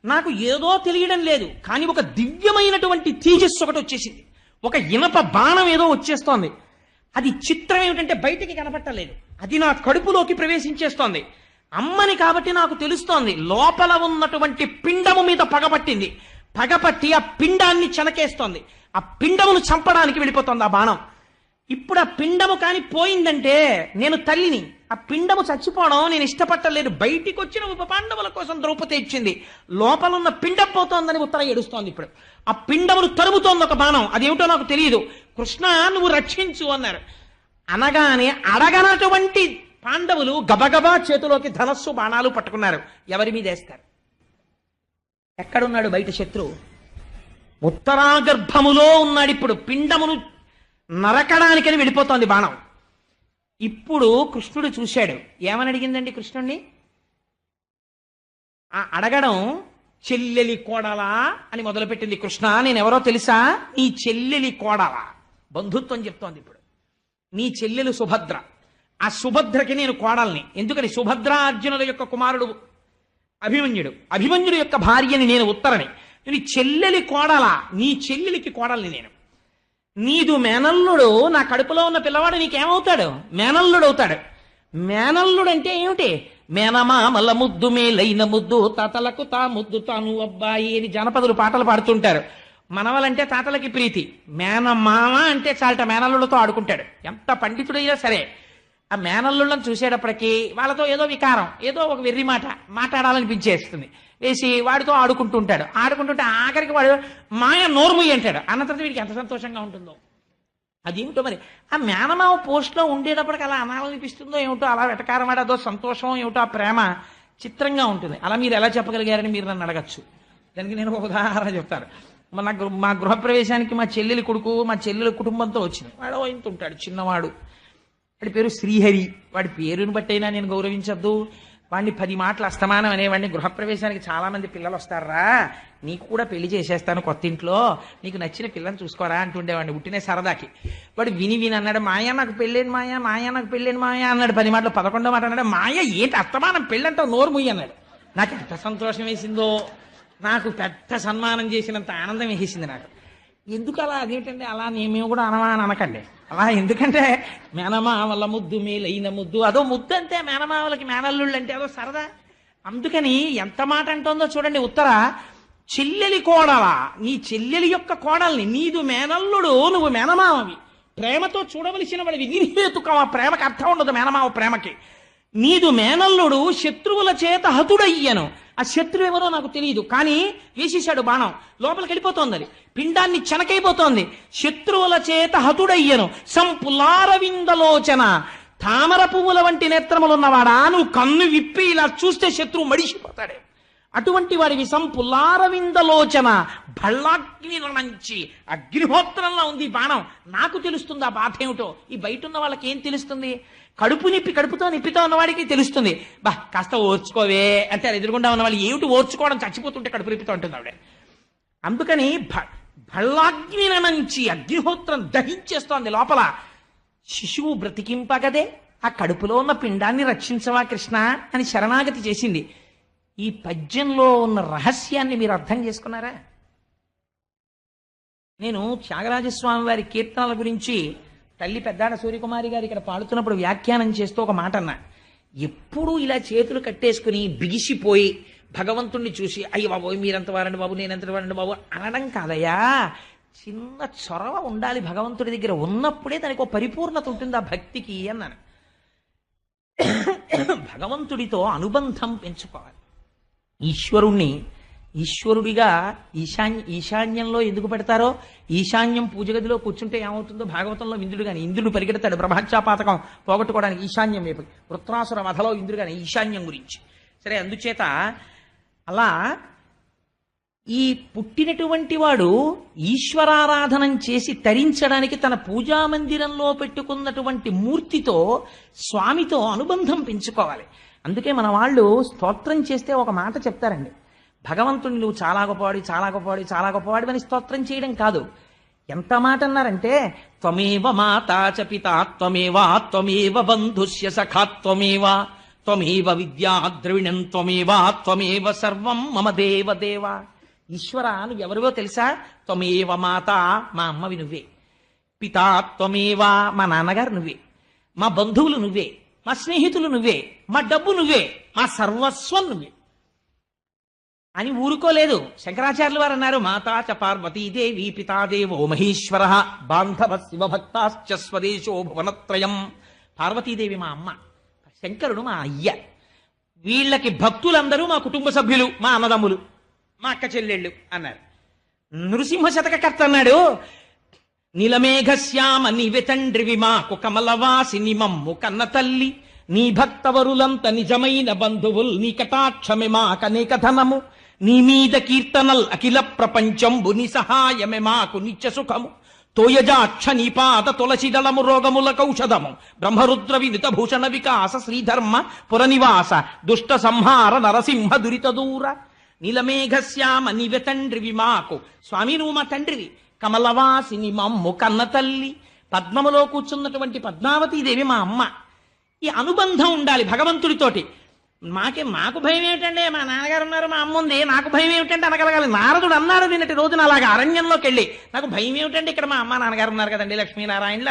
నాకు ఏదో తెలియడం లేదు కానీ ఒక దివ్యమైనటువంటి తేజస్సు ఒకటి వచ్చేసింది, ఒక ఇనప బాణం ఏదో వచ్చేస్తోంది. అది చిత్రం ఏమిటంటే బయటికి కనపట్టలేదు, అది నా కడుపులోకి ప్రవేశించేస్తోంది. అమ్మని కాబట్టి నాకు తెలుస్తోంది, లోపల ఉన్నటువంటి పిండము మీద పగపట్టింది, పగపట్టి ఆ పిండాన్ని చెనకేస్తోంది, ఆ పిండమును చంపడానికి వెళ్ళిపోతోంది ఆ బాణం. ఇప్పుడు ఆ పిండము కాని పోయిందంటే నేను తల్లిని, ఆ పిండము చచ్చిపోవడం నేను ఇష్టపట్టలేదు. బయటికి వచ్చిన ఉప పాండవుల కోసం ద్రౌపది ఇచ్చింది, లోపల ఉన్న పిండం పోతోందని ఉత్తర ఏడుస్తోంది. ఇప్పుడు ఆ పిండమును తరుముతోంది ఒక బాణం, అదేమిటో నాకు తెలియదు. కృష్ణ నువ్వు రక్షించు అన్నారు. అనగానే అడగనటువంటి పాండవులు గబగబా చేతిలోకి ధనస్సు బాణాలు పట్టుకున్నారు. ఎవరి మీద వేస్తారు? ఎక్కడున్నాడు బయట శత్రువు? ఉత్తరాగర్భములో ఉన్నాడు. ఇప్పుడు పిండమును నరకడానికని వెళ్ళిపోతోంది బాణం. ఇప్పుడు కృష్ణుడు చూశాడు. ఏమని అడిగిందండి కృష్ణుణ్ణి? ఆ అడగడం చెల్లెలి కోడలా అని మొదలుపెట్టింది. కృష్ణ, నేనెవరో తెలుసా? నీ చెల్లెలి కోడలా. బంధుత్వం చెప్తోంది. ఇప్పుడు నీ చెల్లెలు సుభద్ర. ఆ సుభద్రకి నేను కోడల్ని. ఎందుకని? సుభద్ర అర్జునుల యొక్క కుమారుడు అభిమన్యుడు. అభిమన్యుడు యొక్క భార్యని నేను ఉత్తరని. నీ చెల్లెలి కోడలా? నీ చెల్లెలికి కోడల్ని నేను. నీదు మేనల్లుడు. నా కడుపులో ఉన్న పిల్లవాడు నీకేమవుతాడు? మేనల్లుడు అవుతాడు. మేనల్లుడు అంటే ఏమిటి? మేనమామల ముద్దు మేలైన ముద్దు, తాతలకు తా ముద్దు తాను అబ్బాయి అని జనపదులు పాటలు పాడుతుంటారు. మనవలంటే తాతలకి ప్రీతి. మేనమామ అంటే చాలట మేనల్లుడితో ఆడుకుంటాడు. ఎంత పండితుడైనా సరే ఆ మేనల్లుళ్ళని చూసేటప్పటికీ వాళ్ళతో ఏదో వికారం, ఏదో ఒక వెర్రి మాట మాట్లాడాలనిపించేస్తుంది. వేసి వాడితో ఆడుకుంటుంటాడు. ఆడుకుంటుంటే ఆఖరికి వాడు మాయ నోర్ముయ్యి అంటాడు. అన్న తర్వాత వీడికి ఎంత సంతోషంగా ఉంటుందో. అదేమిటో మరి. ఆ మేనమావ పోస్ట్లో ఉండేటప్పటికి అలా అనాలనిపిస్తుందో ఏమిటో, అలా వెటకారం అదో సంతోషం ఏమిటో, ఆ ప్రేమ చిత్రంగా ఉంటుంది. అలా మీరు ఎలా చెప్పగలిగారని మీరు నన్ను అడగచ్చు. దానికి నేను ఒక ఉదాహరణ చెప్తాను. మా గృహప్రవేశానికి మా చెల్లెలి కొడుకు మా చెల్లెలి కుటుంబంతో వచ్చింది. వాడు ఇంత ఉంటాడు, చిన్నవాడు. వాడి పేరు శ్రీహరి. వాడి పేరుని బట్టైనా నేను గౌరవించద్దు. వాడిని 10 మాటలు అస్తమానం అనేవాడిని. గృహప్రవేశానికి చాలా మంది పిల్లలు వస్తారా, నీకు కూడా పెళ్లి చేసేస్తాను కొత్త ఇంట్లో, నీకు నచ్చిన పిల్లని చూసుకోరా అంటుండేవాడిని ఉట్టినే సరదాకి. వాడు విని అన్నాడు, మాయా నాకు పెళ్ళేను మాయా, మాయా నాకు పెళ్ళేను మాయా అన్నాడు. 10 మాటలు 11వ మాట అన్నాడు, మాయ ఏంటి అస్తమానం పెళ్ళంటావు, నోరు ముయ్యి అన్నాడు. నాకు ఎంత సంతోషం వేసిందో, నాకు పెద్ద సన్మానం చేసినంత ఆనందం వేసింది నాకు. ఎందుకు అలా? అదేంటండి అలా మేము కూడా అనమా అని అనకండి అలా. ఎందుకంటే మేనమావల ముద్దు మేలైన ముద్దు, అదో ముద్దు అంతే. మేనమావలకి మేనల్లుళ్ళు అంటే అదో సరదా. అందుకని ఎంత మాట అంటుందో చూడండి. ఉత్తర చెల్లెలి కోడలా? నీ చెల్లెలి యొక్క కోడల్ని. నీదు మేనల్లుడు, నువ్వు మేనమావవి. ప్రేమతో చూడవలసిన వాడివి. నిర్హేతుకం. ఆ ప్రేమకి అర్థం ఉండదు మేనమావ ప్రేమకి. నీదు మేనల్లుడు శత్రువుల చేత హతుడయ్యను. ఆ శత్రువు ఎవరో నాకు తెలియదు, కానీ వేసేశాడు బాణం. లోపలికి వెళ్ళిపోతోంది. అది పిండాన్ని చెనకైపోతోంది. శత్రువుల చేత హతుడయ్యను. సంపులారవిందలోచన. తామర పువ్వుల వంటి నేత్రములున్నవాడా, నువ్వు కన్ను విప్పి ఇలా చూస్తే శత్రువు మడిసిపోతాడే. అటువంటి వాడివి. సంపులారవిందలోచన. భళ్ళాగ్ని నుంచి అగ్నిహోత్రంలో ఉంది బాణం. నాకు తెలుస్తుంది ఆ బాధ ఏమిటో. ఈ బయట ఉన్న వాళ్ళకి ఏం తెలుస్తుంది? కడుపుతో నిప్పితో ఉన్నవాడికి తెలుస్తుంది. బా కాస్త ఓర్చుకోవే అంటే ఎదురుగుండా ఉన్న వాళ్ళు ఏమిటి ఓర్చుకోవడం, చచ్చిపోతుంటే కడుపు నిప్పితో ఉంటుంది ఆవిడ. అందుకని భళ్ళాగ్ని నుంచి అగ్నిహోత్రం దహించేస్తోంది లోపల. శిశువు బ్రతికింపగదే, ఆ కడుపులో ఉన్న పిండాన్ని రక్షించవా కృష్ణ అని శరణాగతి చేసింది. ఈ పద్యంలో ఉన్న రహస్యాన్ని మీరు అర్థం చేసుకున్నారా? నేను త్యాగరాజస్వామి వారి కీర్తనల గురించి తల్లి పెద్దాడ సూర్యకుమారి గారు ఇక్కడ పాడుతున్నప్పుడు వ్యాఖ్యానం చేస్తూ ఒక మాట అన్నా. ఎప్పుడూ ఇలా చేతులు కట్టేసుకుని బిగిసిపోయి భగవంతుణ్ణి చూసి అయ్య బాబోయ్ మీరెంత వారండి బాబు, నేనెంత వారండి బాబు అనడం కాదయ్యా. చిన్న చొరవ ఉండాలి భగవంతుడి దగ్గర. ఉన్నప్పుడే దానికి ఒక పరిపూర్ణత ఉంటుంది ఆ భక్తికి అన్నాను. భగవంతుడితో అనుబంధం పెంచుకోవాలి. ఈశ్వరుడిగా ఈశాన్యంలో ఎందుకు పెడతారో, ఈశాన్యం పూజ గదిలో కూర్చుంటే ఏమవుతుందో భాగవతంలో ఇంద్రుడు కానీ, ఇంద్రుడు పరిగెడతాడు బ్రహ్మహత్యాపాతకం పోగొట్టుకోవడానికి ఈశాన్యం వైపు. వృత్రాసుర వధలో ఇంద్రుడు కానీ ఈశాన్యం గురించి. సరే, అందుచేత అలా ఈ పుట్టినటువంటి వాడు ఈశ్వరారాధనం చేసి తరించడానికి తన పూజా మందిరంలో పెట్టుకున్నటువంటి మూర్తితో, స్వామితో అనుబంధం పెంచుకోవాలి. అందుకే మన వాళ్ళు స్తోత్రం చేస్తే ఒక మాట చెప్తారండి, భగవంతుని నువ్వు చాలా గొప్పవాడి, చాలా గొప్పవాడి, చాలా గొప్పవాడి అని స్తోత్రం చేయడం కాదు. ఎంత మాట అన్నారంటే, త్వమేవ మాతా చ పితా త్వమేవ త్వమేవ బంధుస్య సఖా త్వమేవ త్వమేవ విద్యా ద్రవిణం త్వమేవ త్వమేవ సర్వం మమ దేవ దేవ. ఈశ్వర నువ్వెవరివో తెలుసా? త్వమేవ మాత, మా అమ్మవి నువ్వే. పితా త్వమేవ, మా నాన్నగారు నువ్వే. మా బంధువులు నువ్వే. మా స్నేహితులు నువ్వే. మా డబ్బు నువ్వే. మా సర్వస్వం నువ్వే అని ఊరుకోలేదు. శంకరాచార్యులు వారు అన్నారు, మాతా చ పార్వతీదేవి పితాదేవో మహేశ్వర బాంధవ శివభక్తాశ్చ స్వదేశో భువనత్రయం. పార్వతీదేవి మా అమ్మ, శంకరుడు మా అయ్య. వీళ్ళకి భక్తులందరూ మా కుటుంబ సభ్యులు, మా అన్నదమ్ములు, మా అక్క చెల్లెళ్ళు అన్నారు. నృసింహ శతకకర్త అన్నాడు, నీలమేఘశ్యామ నీవె తండ్రివి మాకు కమలవాసి నిమమ్ము కన్న తల్లి నీ భక్తవరులంత నిజమైన బంధువుల్ నీ కటాక్షమే మాకనేక ధనము నీ మీద కీర్తనల్ అఖిల ప్రపంచంబు నీ సహాయమే మాకు నిత్య సుఖము తోయజాక్ష నీపాద తులసిదళము రోగముల కౌషధము బ్రహ్మరుద్ర వినిత భూషణ వికాస శ్రీధర్మ పురనివాస దుష్ట సంహార నరసింహ దురిత దూర నీలమేఘశ్యామ నీవె తండ్రివి మాకు స్వామి నువ్వు మా తండ్రివి కమలవాసిని మమ్ము కన్న తల్లి పద్మములో కూర్చున్నటువంటి పద్మావతీదేవి మా అమ్మ ఈ అనుబంధం ఉండాలి భగవంతుడితోటి మాకు భయం ఏమిటండి మా నాన్నగారు ఉన్నారు మా అమ్మ ఉంది నాకు భయం ఏమిటంటే అనగలగాలి నారదుడు అన్నాడు నిన్నటి రోజున అలాగా అరణ్యంలోకి వెళ్ళి నాకు భయం ఏమిటండి ఇక్కడ మా అమ్మ నాన్నగారు ఉన్నారు కదండి లక్ష్మీనారాయణులు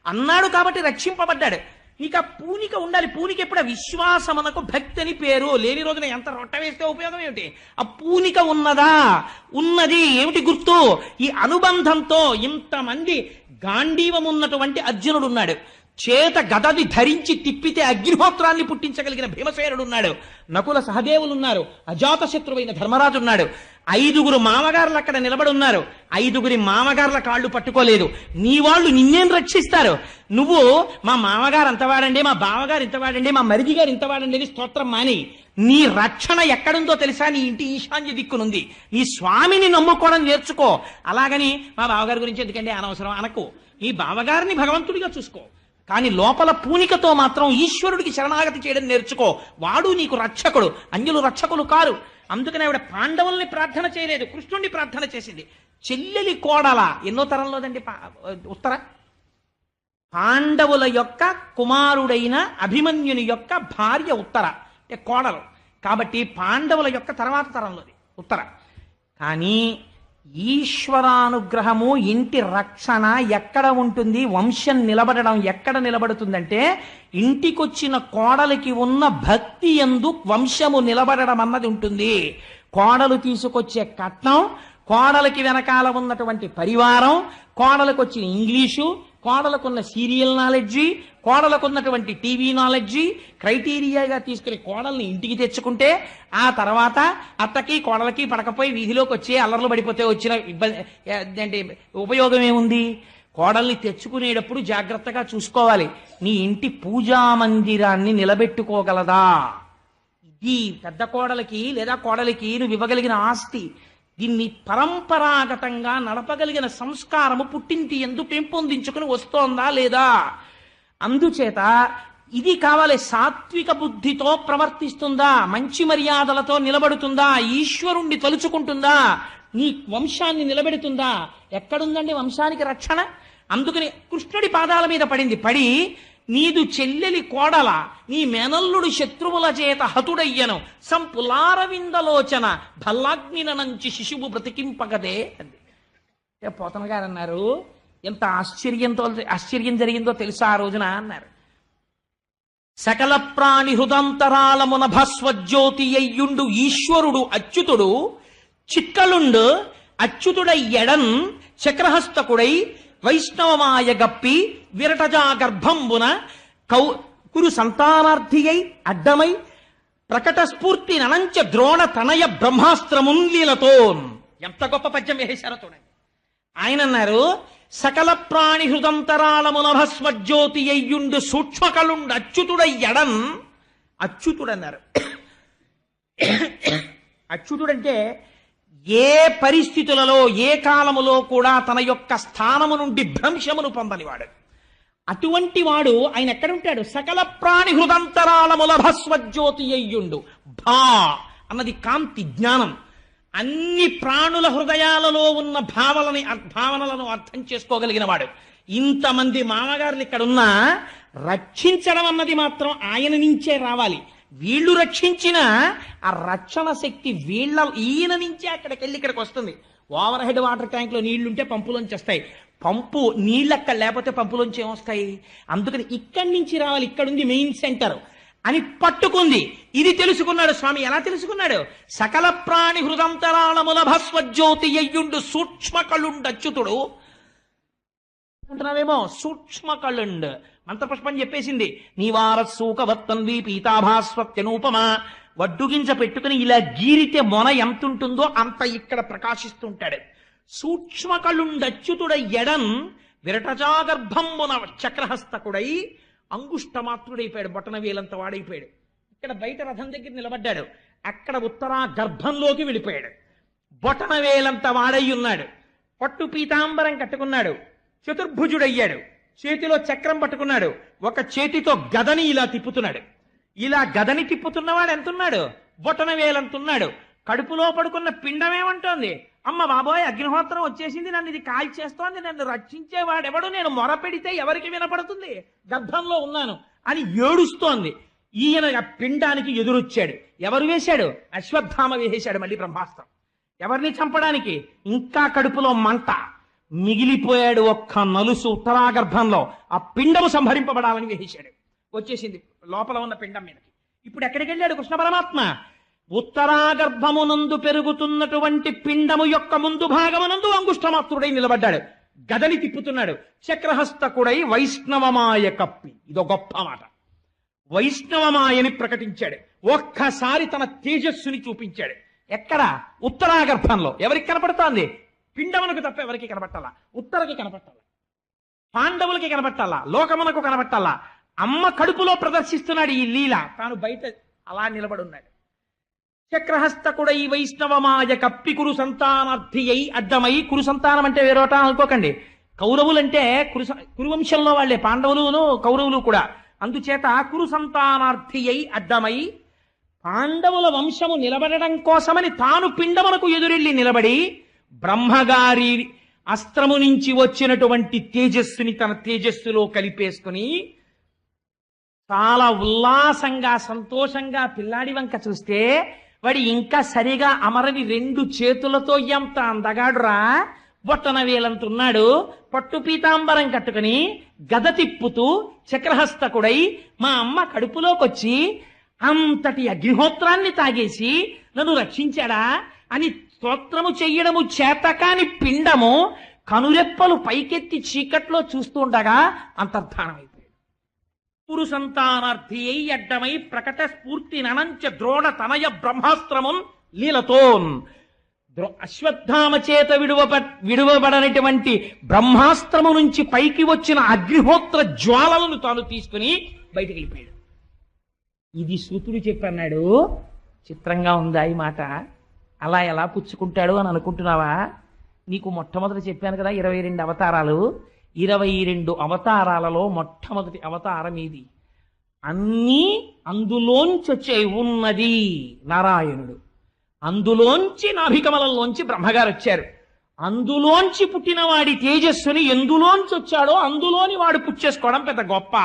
అన్నాడు కాబట్టి రక్షింపబడ్డాడు నీకు ఆ పూనిక ఉండాలి పూనిక ఎప్పుడు విశ్వాసమునకు భక్తి అని పేరు లేని రోజున ఎంత రొట్ట వేస్తే ఉపయోగం ఏమిటి ఆ పూనిక ఉన్నది ఏమిటి గుర్తు ఈ అనుబంధంతో ఇంతమంది గాంధీవం ఉన్నటువంటి అర్జునుడు ఉన్నాడు చేత గదది ధరించి తిప్పితే అగ్నిహోత్రాన్ని పుట్టించగలిగిన భీమసేనుడు ఉన్నాడు నకుల సహదేవులు ఉన్నారు అజాత శత్రువైన ధర్మరాజు ఉన్నాడు 5గురు మామగారులు అక్కడ నిలబడి ఉన్నారు 5గురి మామగారుల కాళ్ళు పట్టుకోలేదు నీ వాళ్ళు నిన్నేం రక్షిస్తారు నువ్వు మా మామగారు అంతవాడండి మా బావగారు ఇంతవాడండి మా మరిది గారు ఇంతవాడండి అని స్తోత్రం మాని నీ రక్షణ ఎక్కడుందో తెలుసా నీ ఇంటి ఈశాన్య దిక్కునుంది నీ స్వామిని నమ్ముకోవడం నేర్చుకో అలాగని మా బావగారి గురించి ఎందుకంటే అనవసరం అనకు నీ బావగారిని భగవంతుడిగా చూసుకో కానీ లోపల పూనికతో మాత్రం ఈశ్వరుడికి శరణాగతి చేయడం నేర్చుకో వాడు నీకు రక్షకుడు అన్యులు రక్షకులు కారు అందుకని ఆవిడ పాండవుల్ని ప్రార్థన చేయలేదు కృష్ణుడిని ప్రార్థన చేసింది చెల్లెలి కోడల ఎన్నో తరంలోదండి ఉత్తర పాండవుల యొక్క కుమారుడైన అభిమన్యుని యొక్క భార్య ఉత్తర అంటే కోడలు కాబట్టి పాండవుల యొక్క తర్వాత తరంలోది ఉత్తర కానీ ఈశ్వరానుగ్రహము ఇంటి రక్షణ ఎక్కడ ఉంటుంది వంశం నిలబడడం ఎక్కడ నిలబడుతుందంటే ఇంటికొచ్చిన కోడలికి ఉన్న భక్తి యందు వంశము నిలబడడం అన్నది ఉంటుంది కోడలు తీసుకొచ్చే కట్నం కోడలికి వెనకాల ఉన్నటువంటి పరివారం కోడలకు వచ్చిన ఇంగ్లీషు కోడలకున్న సీరియల్ నాలెడ్జి కోడలకున్నటువంటి టీవీ నాలెడ్జి క్రైటీరియాగా తీసుకుని కోడల్ని ఇంటికి తెచ్చుకుంటే ఆ తర్వాత అత్తకి కోడలకి పడకపోయి వీధిలోకి వచ్చి అల్లర్లు పడిపోతే వచ్చిన ఇబ్బంది అంటే ఉపయోగం ఏముంది కోడల్ని తెచ్చుకునేటప్పుడు జాగ్రత్తగా చూసుకోవాలి నీ ఇంటి పూజా మందిరాన్ని నిలబెట్టుకోగలదా ఇది పెద్ద కోడలికి లేదా కోడలికి నువ్వు ఇవ్వగలిగిన ఆస్తి దీన్ని పరంపరాగతంగా నడపగలిగిన సంస్కారము పుట్టింటి ఎందు పెంపొందించుకుని వస్తోందా లేదా అందుచేత ఇది కావాలి సాత్విక బుద్ధితో ప్రవర్తిస్తుందా మంచి మర్యాదలతో నిలబడుతుందా ఈశ్వరుణ్ణి తలుచుకుంటుందా నీ వంశాన్ని నిలబెడుతుందా ఎక్కడుందండి వంశానికి రక్షణ అందుకని కృష్ణుడి పాదాల మీద పడి నీదు చెల్లెలి కోడల నీ మేనల్లుడు శత్రువుల చేత హతుడయ్యను సంపులారవిందలోచన భల్లాగ్నినంచి శిశువు బ్రతికింపగదే అంది పోతన గారు అన్నారు ఎంత ఆశ్చర్యం జరిగిందో తెలుసా ఆ రోజున అన్నారు సకల ప్రాణి హృదంతరాలమున భస్వజ్యోతి అయ్యుండు ఈశ్వరుడు అచ్యుతుడు చిక్కలుండు అచ్యుతుడై ఎడన్ చక్రహస్తకుడై వైష్ణవమాయ గప్పి విరటజా గర్భంబున కురు సంతానార్థి అయి అడ్డమై ప్రకట స్ఫూర్తి ననంచ ద్రోణ తనయ బ్రహ్మాస్త్రమున్లీలతో ఎంత గొప్ప పద్యం వేశారో చూడండి ఆయన అన్నారు సకల ప్రాణి హృదంతరాళమున భస్వజ్యోతి అయ్యుండు సూక్ష్మకలుండు అచ్యుతుడయ్యడన్ అచ్యుతుడన్నారు అచ్యుతుడంటే ఏ పరిస్థితులలో ఏ కాలములో కూడా తన యొక్క స్థానము నుండి భ్రంశమును పొందనివాడు అటువంటి వాడు ఆయన ఎక్కడుంటాడు సకల ప్రాణి హృదంతరాళముల భస్వజ్యోతి అయ్యుండు భా అన్నది కాంతి జ్ఞానం అన్ని ప్రాణుల హృదయాలలో ఉన్న భావనలను అర్థం చేసుకోగలిగిన వాడు ఇంతమంది మామగారులు ఇక్కడున్నా రక్షించడం అన్నది మాత్రం ఆయన నుంచే రావాలి వీళ్ళు రక్షించిన ఆ రక్షణ శక్తి ఈయన నుంచే అక్కడికి వెళ్ళి ఇక్కడికి వస్తుంది ఓవర్ హెడ్ వాటర్ ట్యాంక్ లో నీళ్లుంటే పంపులోంచి వస్తాయి పంపు నీళ్ళక్కడ లేకపోతే పంపులోంచి ఏమొస్తాయి అందుకని ఇక్కడి నుంచి రావాలి ఇక్కడుంది మెయిన్ సెంటర్ అని పట్టుకుంది ఇది తెలుసుకున్నాడు స్వామి ఎలా తెలుసుకున్నాడు సకల ప్రాణి హృదంతరాళముల భస్వజ్యోతి అయ్యుండు సూక్ష్మ కళుండచ్యుతుడు అంటున్నావేమో సూక్ష్మ కళుండ్ మంత్రపుష్పం చెప్పేసింది నీవారసూకవత్తన్వి పీతాభాస్వత్యనూపమా వడ్డుగింజ పెట్టుకుని ఇలా గీరితే మొన ఎంత ఉంటుందో అంత ఇక్కడ ప్రకాశిస్తుంటాడు సూక్ష్మ కళుండచ్యుతుడ ఎడన్ విరటజాగర్భంబున చక్రహస్తకుడై అంగుష్టమాత్రుడైపోయాడు, బొటన వేలంత వాడైపోయాడు. ఇక్కడ బయట రథం దగ్గర నిలబడ్డాడు, అక్కడ ఉత్తరా గర్భంలోకి వెళ్ళిపోయాడు. బొటన వేలంత వాడై ఉన్నాడు, పట్టు పీతాంబరం కట్టుకున్నాడు, చతుర్భుజుడయ్యాడు, చేతిలో చక్రం పట్టుకున్నాడు, ఒక చేతితో గదని ఇలా తిప్పుతున్నాడు. ఇలా గదని తిప్పుతున్నవాడు ఎంతున్నాడు? బొటన వేలంతున్నాడు. కడుపులో పడుకున్న పిండమేమంటోంది? అమ్మ బాబోయ్, అగ్నిహోత్రం వచ్చేసింది, నన్ను ఇది కాల్చేస్తోంది, నన్ను రక్షించేవాడెవడు, నేను మొరపెడితే ఎవరికి వినపడుతుంది, గర్భంలో ఉన్నాను అని ఏడుస్తోంది. ఈయన ఆ పిండానికి ఎదురొచ్చాడు. ఎవరు వేశాడు? అశ్వత్థామ వేశాడు మళ్ళీ బ్రహ్మాస్త్రం. ఎవరిని చంపడానికి? ఇంకా కడుపులో మంట మిగిలిపోయాడు, ఒక్క నలుసు ఉత్తరాగర్భంలో. ఆ పిండము సంహరింపబడాలని వేశాడు. వచ్చేసింది లోపల ఉన్న పిండం మీదకి. ఇప్పుడు ఎక్కడికి వెళ్ళాడు కృష్ణ పరమాత్మ? ఉత్తరాగర్భమునందు పెరుగుతున్నటువంటి పిండము యొక్క ముందు భాగమునందు అంగుష్టమాత్రుడై నిలబడ్డాడు. గదని తిప్పుతున్నాడు. చక్రహస్తకుడై వైష్ణవమాయ కప్పి, ఇదో గొప్ప మాట. వైష్ణవమాయని ప్రకటించాడు. ఒక్కసారి తన తేజస్సుని చూపించాడు. ఎక్కడ? ఉత్తరాగర్భంలో. ఎవరికి కనపడుతోంది? పిండమునకు తప్ప ఎవరికి కనపట్టాలా? ఉత్తరకి కనపట్టాలా, పాండవులకి కనపట్టాలా, లోకమునకు కనపట్టాలా. అమ్మ కడుపులో ప్రదర్శిస్తున్నాడు ఈ లీల, తాను బయట అలా నిలబడున్నాడు. చక్రహస్తకుడై వైష్ణవమాయ కప్పి కురు సంతానార్థి అయి అడ్డమై. కురు సంతానం అంటే వేరోట అనుకోకండి, కౌరవులంటే కురువంశంలో వాళ్లే పాండవులును కౌరవులు కూడా. అందుచేత కురు సంతానార్థి అయి అడ్డమై పాండవుల వంశము నిలబడడం కోసమని తాను పిండమునకు ఎదురెళ్ళి నిలబడి బ్రహ్మగారి అస్త్రము నుంచి వచ్చినటువంటి తేజస్సుని తన తేజస్సులో కలిపేసుకుని చాలా ఉల్లాసంగా సంతోషంగా పిల్లాడి వంక చూస్తే వాడి ఇంకా సరిగా అమరని 2 చేతులతో ఎంత అందగాడురా, బొట్టన వేలంతున్నాడు, పట్టు పీతాంబరం కట్టుకుని గద తిప్పుతూ చక్రహస్తకుడై మా అమ్మ కడుపులోకొచ్చి అంతటి అగ్నిహోత్రాన్ని తాగేసి నన్ను రక్షించాడా అని స్తోత్రము చెయ్యడము చేతకాని పిండము కనురెప్పలు పైకెత్తి చీకట్లో చూస్తుండగా అంతర్ధానమైపోయాడు. పురు సంతానార్థి అయి అడ్డమై ప్రకట స్ఫూర్తి ననంచ ద్రోణ తనయ బ్రహ్మాస్త్రమున్ లీలతోన్. అశ్వత్థామ చేత విడువబడనటువంటి బ్రహ్మాస్త్రము నుంచి పైకి వచ్చిన అగ్నిహోత్ర జ్వాలలను తాను తీసుకుని బయటికి వెళ్ళిపోయాడు. ఇది సూతుడు చెప్పన్నాడు. చిత్రంగా ఉందా ఈ మాట? అలా ఎలా పుచ్చుకుంటాడు అని అనుకుంటున్నావా? నీకు మొట్టమొదటి చెప్పాను కదా 22 అవతారాలు. 22 అవతారాలలో మొట్టమొదటి అవతారం ఇది. అన్నీ అందులోంచి వచ్చే ఉన్నది నారాయణుడు. అందులోంచి నాభికమలంలోంచి బ్రహ్మగారు వచ్చారు. అందులోంచి పుట్టిన వాడి తేజస్సుని ఎందులోంచి వచ్చాడో అందులోని వాడు పుచ్చేసుకోవడం పెద్ద గొప్ప.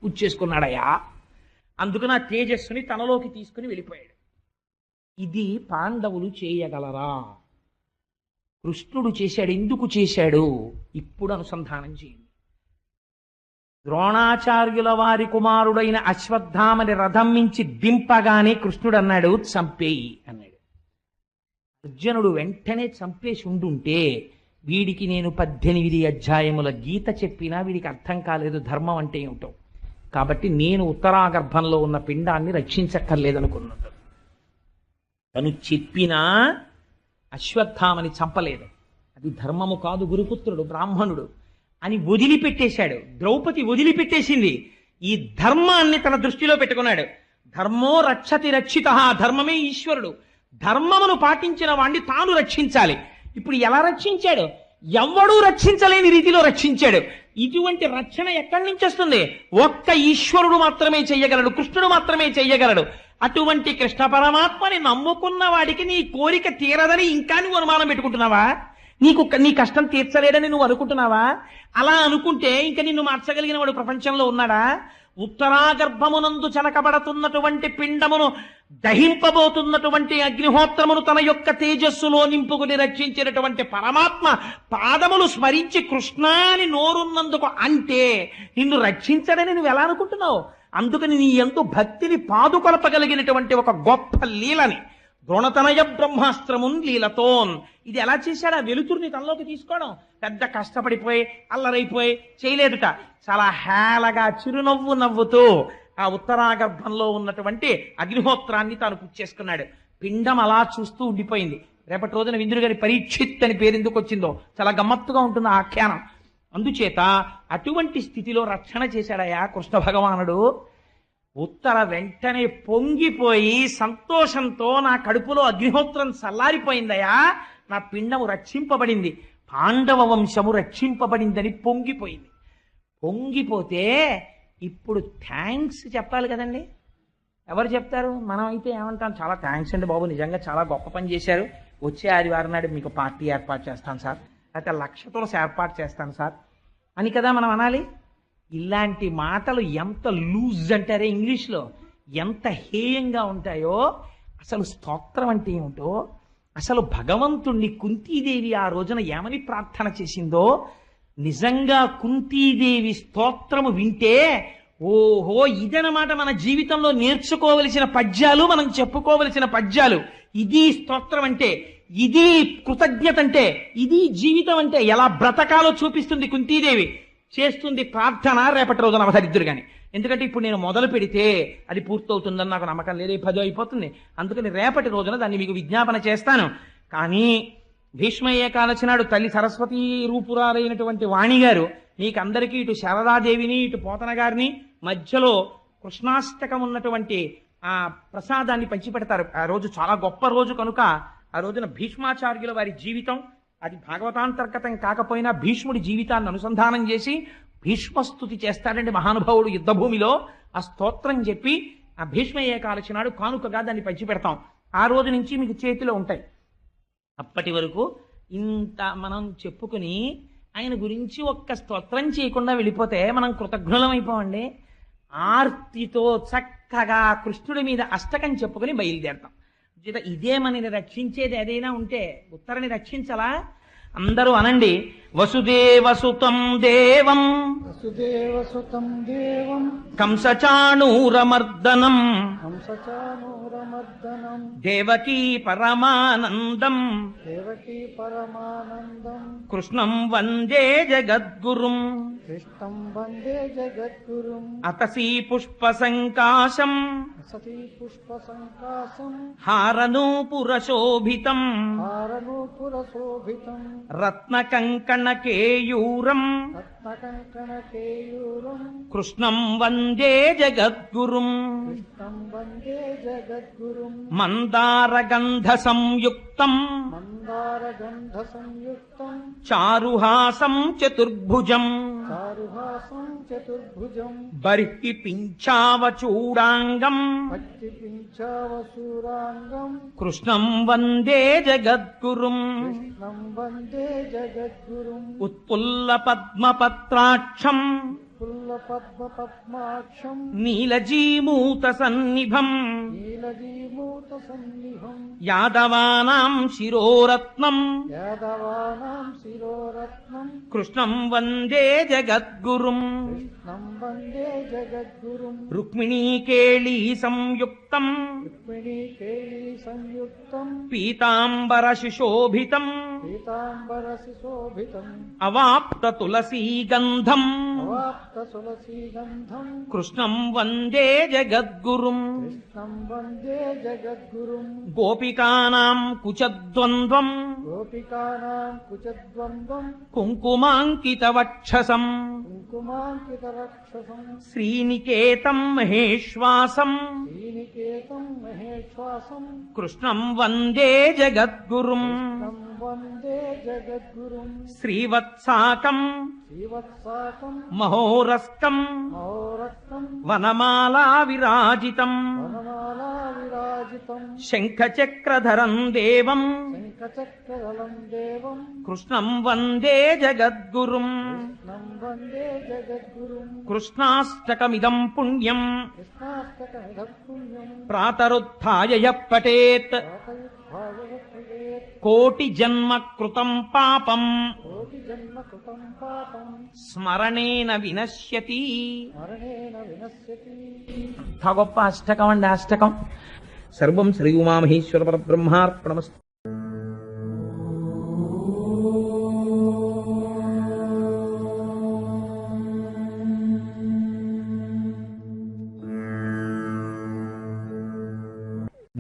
పుచ్చేసుకున్నాడయ్యా. అందుకు నా తేజస్సుని తనలోకి తీసుకుని వెళ్ళిపోయాడు. ఇది పాండవులు చేయగలరా? కృష్ణుడు చేశాడు. ఎందుకు చేశాడు? ఇప్పుడు అనుసంధానం చేయండి. ద్రోణాచార్యుల వారి కుమారుడైన అశ్వత్థామని రథం మించి దింపగానే కృష్ణుడు అన్నాడు చంపేయి అన్నాడు. అర్జునుడు వెంటనే చంపేసి ఉండుంటే వీడికి నేను 18 అధ్యాయముల గీత చెప్పినా వీడికి అర్థం కాలేదు ధర్మం అంటే ఏమిటో. కాబట్టి నేను ఉత్తరాగర్భంలో ఉన్న పిండాన్ని రక్షించక్కర్లేదనుకున్నాడు. తను చెప్పినా అశ్వత్థామని చంపలేదు. అది ధర్మము కాదు, గురుపుత్రుడు బ్రాహ్మణుడు అని వదిలిపెట్టేశాడు. ద్రౌపది వదిలిపెట్టేసింది. ఈ ధర్మాన్ని తన దృష్టిలో పెట్టుకున్నాడు. ధర్మో రక్షతి రక్షిత, ధర్మమే ఈశ్వరుడు. ధర్మమును పాటించిన వాణ్ణి తాను రక్షించాలి. ఇప్పుడు ఎలా రక్షించాడు? ఎవ్వడూ రక్షించలేని రీతిలో రక్షించాడు. ఇటువంటి రక్షణ ఎక్కడి నుంచి వస్తుంది? ఒక్క ఈశ్వరుడు మాత్రమే చెయ్యగలడు, కృష్ణుడు మాత్రమే చెయ్యగలడు. అటువంటి కృష్ణ పరమాత్మని నమ్ముకున్న వాడికి నీ కోరిక తీరదని ఇంకా నువ్వు అనుమానం పెట్టుకుంటున్నావా? నీ కష్టం తీర్చలేడని నువ్వు అనుకుంటున్నావా? అలా అనుకుంటే ఇంకా నిన్ను మార్చగలిగిన వాడు ప్రపంచంలో ఉన్నాడా? ఉత్తరాగర్భమునందు చనకబడుతున్నటువంటి పిండమును దహింపబోతున్నటువంటి అగ్నిహోత్రమును తన యొక్క తేజస్సులో నింపుకుని రక్షించినటువంటి పరమాత్మ పాదములు స్మరించి కృష్ణాని నోరున్నందుకు అంటే నిన్ను రక్షించడని నువ్వు ఎలా అనుకుంటున్నావు? అందుకని నీ యందు భక్తిని పాదుకొలపగలిగినటువంటి ఒక గొప్ప లీలని ద్రోణతనయ బ్రహ్మాస్త్రమున్ లీలతోన్. ఇది ఎలా చేశాడు? ఆ వెలుతురుని తనలోకి తీసుకోవడం పెద్ద కష్టపడిపోయి అల్లరైపోయి చేయలేదుట. చాలా హేళగా చిరునవ్వు నవ్వుతూ ఆ ఉత్తరాగర్భంలో ఉన్నటువంటి అగ్నిహోత్రాన్ని తాను పుచ్చేసుకున్నాడు. పిండం అలా చూస్తూ ఉండిపోయింది. రేపటి రోజున విందురు గారి పరీక్షిత్ అని పేరు ఎందుకు వచ్చిందో చాలా గమ్మత్తుగా ఉంటుంది ఆ ఆఖ్యానం. అందుచేత అటువంటి స్థితిలో రక్షణ చేశాడయా కృష్ణ భగవానుడు. ఉత్తర వెంటనే పొంగిపోయి సంతోషంతో నా కడుపులో అగ్నిహోత్రం చల్లారిపోయిందయా, నా పిండము రక్షింపబడింది, పాండవ వంశము రక్షింపబడిందని పొంగిపోయింది. పొంగిపోతే ఇప్పుడు థ్యాంక్స్ చెప్పాలి కదండి. ఎవరు చెప్తారు? మనం అయితే ఏమంటాం, చాలా థ్యాంక్స్ అండి బాబు, నిజంగా చాలా గొప్ప పని చేశారు, వచ్చే ఆదివారం నాడు మీకు పార్టీ ఏర్పాటు చేస్తాను సార్, లేకపోతే 1,00,000 తులసి ఏర్పాటు చేస్తాను సార్ అని కదా మనం అనాలి. ఇలాంటి మాటలు ఎంత లూజ్ అంటారే ఇంగ్లీష్లో, ఎంత హేయంగా ఉంటాయో. అసలు స్తోత్రం అంటే ఏమిటో, అసలు భగవంతుణ్ణి కుంతీదేవి ఆ రోజున ఏమని ప్రార్థన చేసిందో, నిజంగా కుంతీదేవి స్తోత్రము వింటే ఓహో ఇదనమాట మన జీవితంలో నేర్చుకోవలసిన పద్యాలు, మనం చెప్పుకోవలసిన పద్యాలు. ఇది స్తోత్రం అంటే, ఇది కృతజ్ఞత అంటే, ఇది జీవితం అంటే ఎలా బ్రతకాలో చూపిస్తుంది కుంతీదేవి. చేస్తుంది ప్రార్థన రేపటి రోజున అవసరిద్దరు కానీ. ఎందుకంటే ఇప్పుడు నేను మొదలు పెడితే అది పూర్తవుతుందని నాకు నమ్మకం లేదు, 10 అయిపోతుంది. అందుకని రేపటి రోజున దాన్ని మీకు విజ్ఞాపన చేస్తాను. కానీ భీష్మ ఏకాదశి నాడు తల్లి సరస్వతీ రూపురాలైనటువంటి వాణిగారు మీకందరికీ ఇటు శారదాదేవిని ఇటు పోతన గారిని మధ్యలో కృష్ణాష్టకం ఉన్నటువంటి ఆ ప్రసాదాన్ని పంచిపెడతారు. ఆ రోజు చాలా గొప్ప రోజు కనుక ఆ రోజున భీష్మాచార్యుల వారి జీవితం అది భాగవతాంతర్గతం కాకపోయినా భీష్ముడి జీవితాన్ని అనుసంధానం చేసి భీష్మస్తుతి చేస్తాడండి మహానుభావుడు యుద్ధభూమిలో. ఆ స్తోత్రం చెప్పి ఆ భీష్మ ఏకాదశి నాడు కానుకగా దాన్ని పంచిపెడతాం. ఆ రోజు నుంచి మీకు చేతిలో ఉంటాయి. అప్పటి వరకు ఇంత మనం చెప్పుకుని ఆయన గురించి ఒక్క స్తోత్రం చేయకుండా వెళ్ళిపోతే మనం కృతజ్ఞులం అయిపోవండి. ఆర్తితో చక్కగా కృష్ణుడి మీద అష్టకం చెప్పుకొని బయలుదేరతాం. ఇదే మనని రక్షించేది ఏదైనా ఉంటే ఉత్తరని రక్షించలా. అందరూ అనండి, వసుదేవసుతం దేవం వసుదేవసుతం దేవం కంసచాణూరమర్దనం కంసచానూరమర్దనం దేవకీ పరమానందం దేవకీ పరమానందం కృష్ణం వందే జగద్గురుం కృష్ణం వందే జగద్గురుం అతసీ పుష్పసంకాశం సతీ పుష్పసంకాసం హారనూపురశోభితం హారనూపురశోభితం రత్నకంకణకేయూరం రత్నకంకణకేయూరం కృష్ణం వందే జగద్గురుం కృష్ణం వందే జగద్గురుం మందారగంధ సంయుక్తం మందారగంధ సంయుక్తం చారుహాసం చతుర్భుజం చారుహాసం చతుర్భుజం బర్హి పింఛావచూడాంగం భక్తి పింఛావసూరాంగం కృష్ణం వందే జగద్గురుం కృష్ణం వందే జగద్గురుం ఉత్పుల్ల పద్మపత్రాక్షం పుల్లపద్మపద్మాక్షం నీలజీమూత సన్నిభం నీలజీమూత సన్నిహం యాదవానాం శిరోరత్నం యాదవానాం శిరోరత్నం కృష్ణం వందే జగద్గురుం కృష్ణం వందే జగద్గురుం రుక్మిణీకేళీ సంయుక్తం రుక్మిణీ కేళీ సంయుక్తం పీతాంబర శిశోభితం పీతాంబర శిశోభితం అవాప్త తులసీగంధం అవాప్త తులసీగంధం కృష్ణం వందే జగద్గురుం కృష్ణం వందే జగద్గురుం గోపికానాం కుచద్వంద్వం గోపికానాం కుచద్వంద్వం కుంకుమాంకితవక్షసం కుంకుమాంకితరక్షసం శ్రీనికేతం మహేశ్వాసం శ్రీనికేతం మహేశ్వాసం కృష్ణం వందే జగద్గురుం కృష్ణం వందే జగద్గురుం శ్రీవత్సాకం శ్రీవత్సాకం మహోరస్కం మహోరక్తం వనమాలా విరాజితం వనమాలా విరాజితం శంఖచక్రధరం దేవం శంఖచక్రదళం దేవం కృష్ణం వందే జగద్గురుం కృష్ణం వందే జగద్గురుం కృష్ణాష్టకమిదం పుణ్యం కృష్ణాష్టకమిదం పుణ్యం ప్రాతరుత్థాయ యః పఠేత్ ప్రాతరుత్థాయయేత్ కోటి జన్మ కృతం పాపం కోటి జన్మ కృతం పాపం స్మరణేన వినశ్యతి. మరణేన వినశ్యతి. అంత గొప్ప అష్టకం అండి అష్టకం. సర్వం శ్రీ ఉమామహేశ్వర పరబ్రహ్మార్పణమస్తు.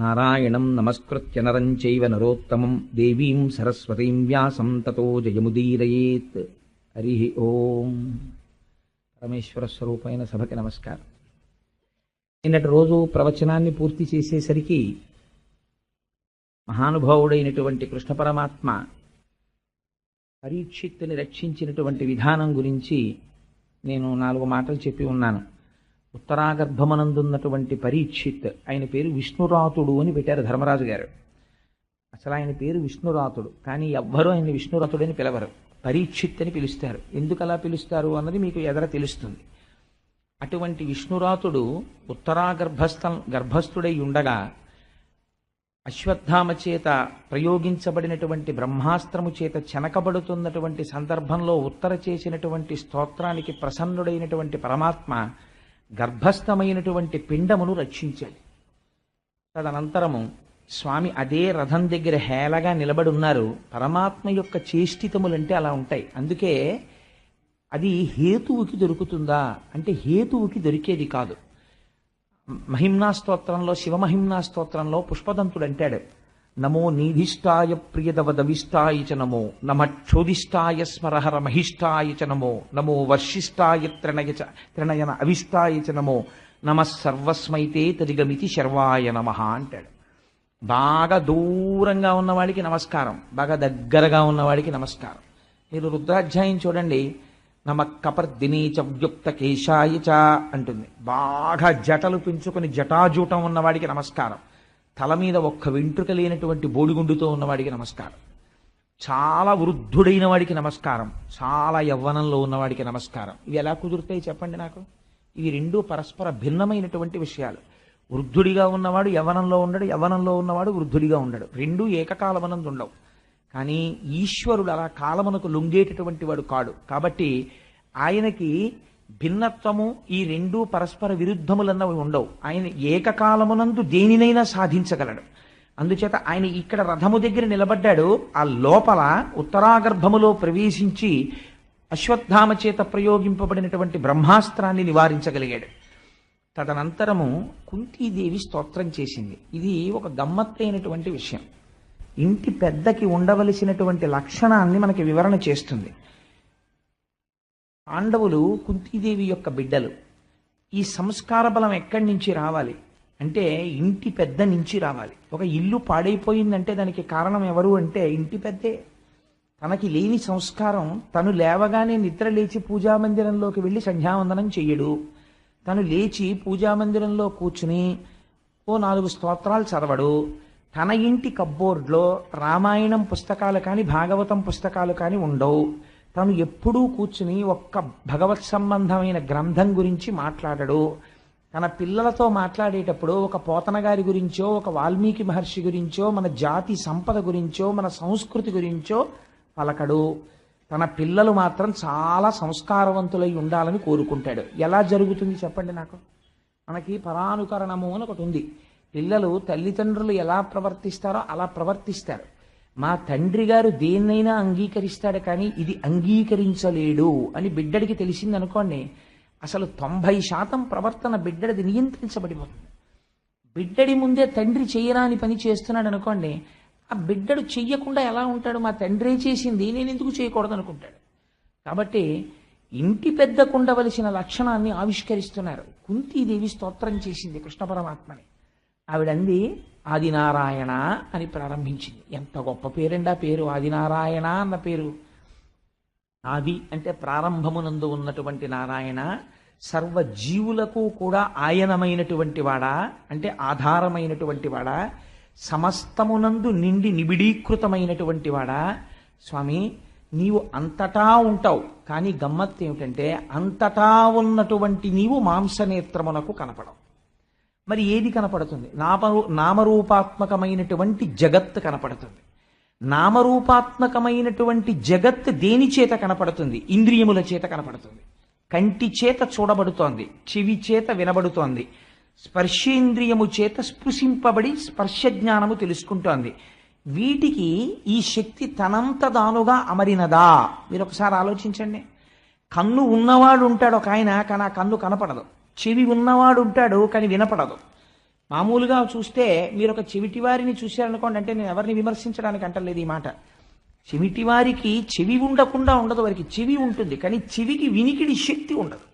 నారాయణం నమస్కృత్య నరం చైవ నరోత్తమం దేవీం సరస్వతీం వ్యాసం తతో జయముదీరయేత్. హరి ఓం. పరమేశ్వర స్వరూపమైన సభకి నమస్కారం. నిన్నటి రోజు ప్రవచనాన్ని పూర్తి చేసేసరికి మహానుభావుడైనటువంటి కృష్ణ పరమాత్మ పరీక్షిత్తుని రక్షించినటువంటి విధానం గురించి నేను 4 మాటలు చెప్పి ఉన్నాను. ఉత్తరాగర్భమనందున్నటువంటి పరీక్షిత్, ఆయన పేరు విష్ణురాతుడు అని పెట్టారు ధర్మరాజు గారు. అసలు ఆయన పేరు విష్ణురాతుడు, కానీ ఎవ్వరూ ఆయన విష్ణురాతుడని పిలవరు, పరీక్షిత్ అని పిలుస్తారు. ఎందుకు అలా పిలుస్తారు అన్నది మీకు ఎదర తెలుస్తుంది. అటువంటి విష్ణురాతుడు గర్భస్థుడై ఉండగా అశ్వత్థామ చేత ప్రయోగించబడినటువంటి బ్రహ్మాస్త్రము చేత చెనకబడుతున్నటువంటి సందర్భంలో ఉత్తర చేసినటువంటి స్తోత్రానికి ప్రసన్నుడైనటువంటి పరమాత్మ గర్భస్థమైనటువంటి పిండమును రక్షించాడు. తదనంతరము స్వామి అదే రథం దగ్గర హేళగా నిలబడి ఉన్నారు. పరమాత్మ యొక్క చేష్టితములంటే అలా ఉంటాయి. అందుకే అది హేతువుకి దొరుకుతుందా అంటే హేతువుకి దొరికేది కాదు. మహిమ్నా స్తోత్రంలో, శివమహిమ్నా స్తోత్రంలో పుష్పదంతుడు అంటాడు, నమో నీధిష్టాయ ప్రియదవదవిష్టాయ చ నమో, నమక్షోదిష్టాయ స్మరహర మహిష్టాయ చ నమో, నమో వర్షిష్టాయ త్రినయన అవిష్టాయ చ నమో, నమః సర్వస్మైతే తదిగమితి శర్వాయ నమః అంటాడు. బాగా దూరంగా ఉన్నవాడికి నమస్కారం, బాగా దగ్గరగా ఉన్నవాడికి నమస్కారం. మీరు రుద్రాధ్యాయం చూడండి, నమఃకపర్దినీ చ వ్యుక్త కేశాయ చ అంటుంది. బాగా జటలు పెంచుకొని జటాజూటం ఉన్నవాడికి నమస్కారం, తల మీద ఒక్క వెంట్రుక లేనటువంటి బోడిగుండుతో ఉన్నవాడికి నమస్కారం, చాలా వృద్ధుడైన వాడికి నమస్కారం, చాలా యవ్వనంలో ఉన్నవాడికి నమస్కారం. ఇవి ఎలా కుదురుతాయి చెప్పండి నాకు? ఇవి రెండూ పరస్పర భిన్నమైనటువంటి విషయాలు. వృద్ధుడిగా ఉన్నవాడు యవ్వనంలో ఉండడు, యవ్వనంలో ఉన్నవాడు వృద్ధుడిగా ఉండడు, రెండూ ఏకకాలమనందు ఉండవు. కానీ ఈశ్వరుడు అలా కాలమునకు లొంగేటటువంటి వాడు కాడు. కాబట్టి ఆయనకి భిన్నత్వము, ఈ రెండూ పరస్పర విరుద్ధములన్నవి ఉండవు. ఆయన ఏకకాలమునందు దేనినైనా సాధించగలడు. అందుచేత ఆయన ఇక్కడ రథము దగ్గర నిలబడ్డాడు. ఆ లోపల ఉత్తరాగర్భములో ప్రవేశించి అశ్వత్థామ చేత ప్రయోగింపబడినటువంటి బ్రహ్మాస్త్రాన్ని నివారించగలిగాడు. తదనంతరము కుంతీదేవి స్తోత్రం చేసింది. ఇది ఒక గమ్మత్తైనటువంటి విషయం. ఇంటి పెద్దకి ఉండవలసినటువంటి లక్షణాన్ని మనకి వివరణ చేస్తుంది. పాండవులు కుంతీదేవి యొక్క బిడ్డలు. ఈ సంస్కార బలం ఎక్కడి నుంచి రావాలి అంటే ఇంటి పెద్ద నుంచి రావాలి. ఒక ఇల్లు పాడైపోయిందంటే దానికి కారణం ఎవరు అంటే ఇంటి పెద్దే. తనకి లేని సంస్కారం, తను లేవగానే నిద్ర లేచి పూజామందిరంలోకి వెళ్ళి సంధ్యావందనం చెయ్యడు. తను లేచి పూజామందిరంలో కూర్చుని 4 స్తోత్రాలు చదవడు. తన ఇంటి కబ్బోర్డ్లో రామాయణం పుస్తకాలు కానీ భాగవతం పుస్తకాలు కానీ ఉండవు. తను ఎప్పుడూ కూర్చుని ఒక్క భగవత్ సంబంధమైన గ్రంథం గురించి మాట్లాడడు. తన పిల్లలతో మాట్లాడేటప్పుడు ఒక పోతన గారి గురించో, ఒక వాల్మీకి మహర్షి గురించో, మన జాతి సంపద గురించో, మన సంస్కృతి గురించో పలకడు. తన పిల్లలు మాత్రం చాలా సంస్కారవంతులై ఉండాలని కోరుకుంటాడు. ఎలా జరుగుతుంది చెప్పండి నాకు? మనకి పరానుకరణము అని ఒకటి ఉంది. పిల్లలు తల్లిదండ్రులు ఎలా ప్రవర్తిస్తారో అలా ప్రవర్తిస్తారు. మా తండ్రి గారు దేన్నైనా అంగీకరిస్తాడు, కానీ ఇది అంగీకరించలేడు అని బిడ్డడికి తెలిసింది అనుకోండి, అసలు 90% ప్రవర్తన బిడ్డడిది నియంత్రించబడిపోతుంది. బిడ్డడి ముందే తండ్రి చేయరాని పని చేస్తున్నాడు అనుకోండి, ఆ బిడ్డడు చెయ్యకుండా ఎలా ఉంటాడు? మా తండ్రే చేసింది నేను ఎందుకు చేయకూడదు అనుకుంటాడు. కాబట్టి ఇంటి పెద్దకు ఉండవలసిన లక్షణాన్ని ఆవిష్కరిస్తున్నారు. కుంతీదేవి స్తోత్రం చేసింది కృష్ణ పరమాత్మని. ఆవిడంది ఆదినారాయణ అని ప్రారంభించింది. ఎంత గొప్ప పేరండి ఆ పేరు, ఆదినారాయణ అన్న పేరు. ఆది అంటే ప్రారంభమునందు ఉన్నటువంటి నారాయణ, సర్వజీవులకు కూడా ఆయనమైనటువంటి వాడా అంటే ఆధారమైనటువంటి వాడా, సమస్తమునందు నిండి నిబిడీకృతమైనటువంటి వాడా. స్వామి, నీవు అంతటా ఉంటావు, కానీ గమ్మత్తు ఏమిటంటే అంతటా ఉన్నటువంటి నీవు మాంసనేత్రమునకు కనపడవు. మరి ఏది కనపడుతుంది? నామరూపాత్మకమైనటువంటి జగత్ కనపడుతుంది. నామరూపాత్మకమైనటువంటి జగత్ దేని చేత కనపడుతుంది? ఇంద్రియముల చేత కనపడుతుంది. కంటి చేత చూడబడుతోంది, చెవి చేత వినబడుతోంది, స్పర్శేంద్రియము చేత స్పృశింపబడి స్పర్శ జ్ఞానము తెలుసుకుంటోంది. వీటికి ఈ శక్తి తనంత దానుగా అమరినదా? మీరు ఒకసారి ఆలోచించండి. కన్ను ఉన్నవాడు ఉంటాడు ఒక ఆయన, కానీ ఆ కన్ను కనపడదు. చెవి ఉన్నవాడు ఉంటాడు, కానీ వినపడదు. మామూలుగా చూస్తే మీరు ఒక చెవిటి వారిని చూశారనుకోండి, అంటే నేను ఎవరిని విమర్శించడానికి అంటలేదు ఈ మాట, చెవిటి వారికి చెవి ఉండకుండా ఉండదు, వారికి చెవి ఉంటుంది, కానీ చెవికి వినికిడి శక్తి ఉండదు.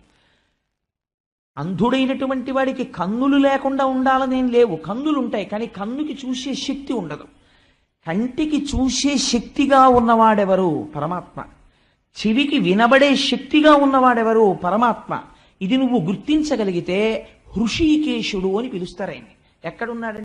అంధుడైనటువంటి వాడికి కన్నులు లేకుండా ఉండాలనేం లేవు, కన్నులు ఉంటాయి, కానీ కన్నుకి చూసే శక్తి ఉండదు. కంటికి చూసే శక్తిగా ఉన్నవాడెవరు? పరమాత్మ. చెవికి వినబడే శక్తిగా ఉన్నవాడెవరు? పరమాత్మ. ఇది నువ్వు గుర్తించగలిగితే హృషీకేశుడు అని పిలుస్తారు ఆయన్ని. ఎక్కడున్నాడండి?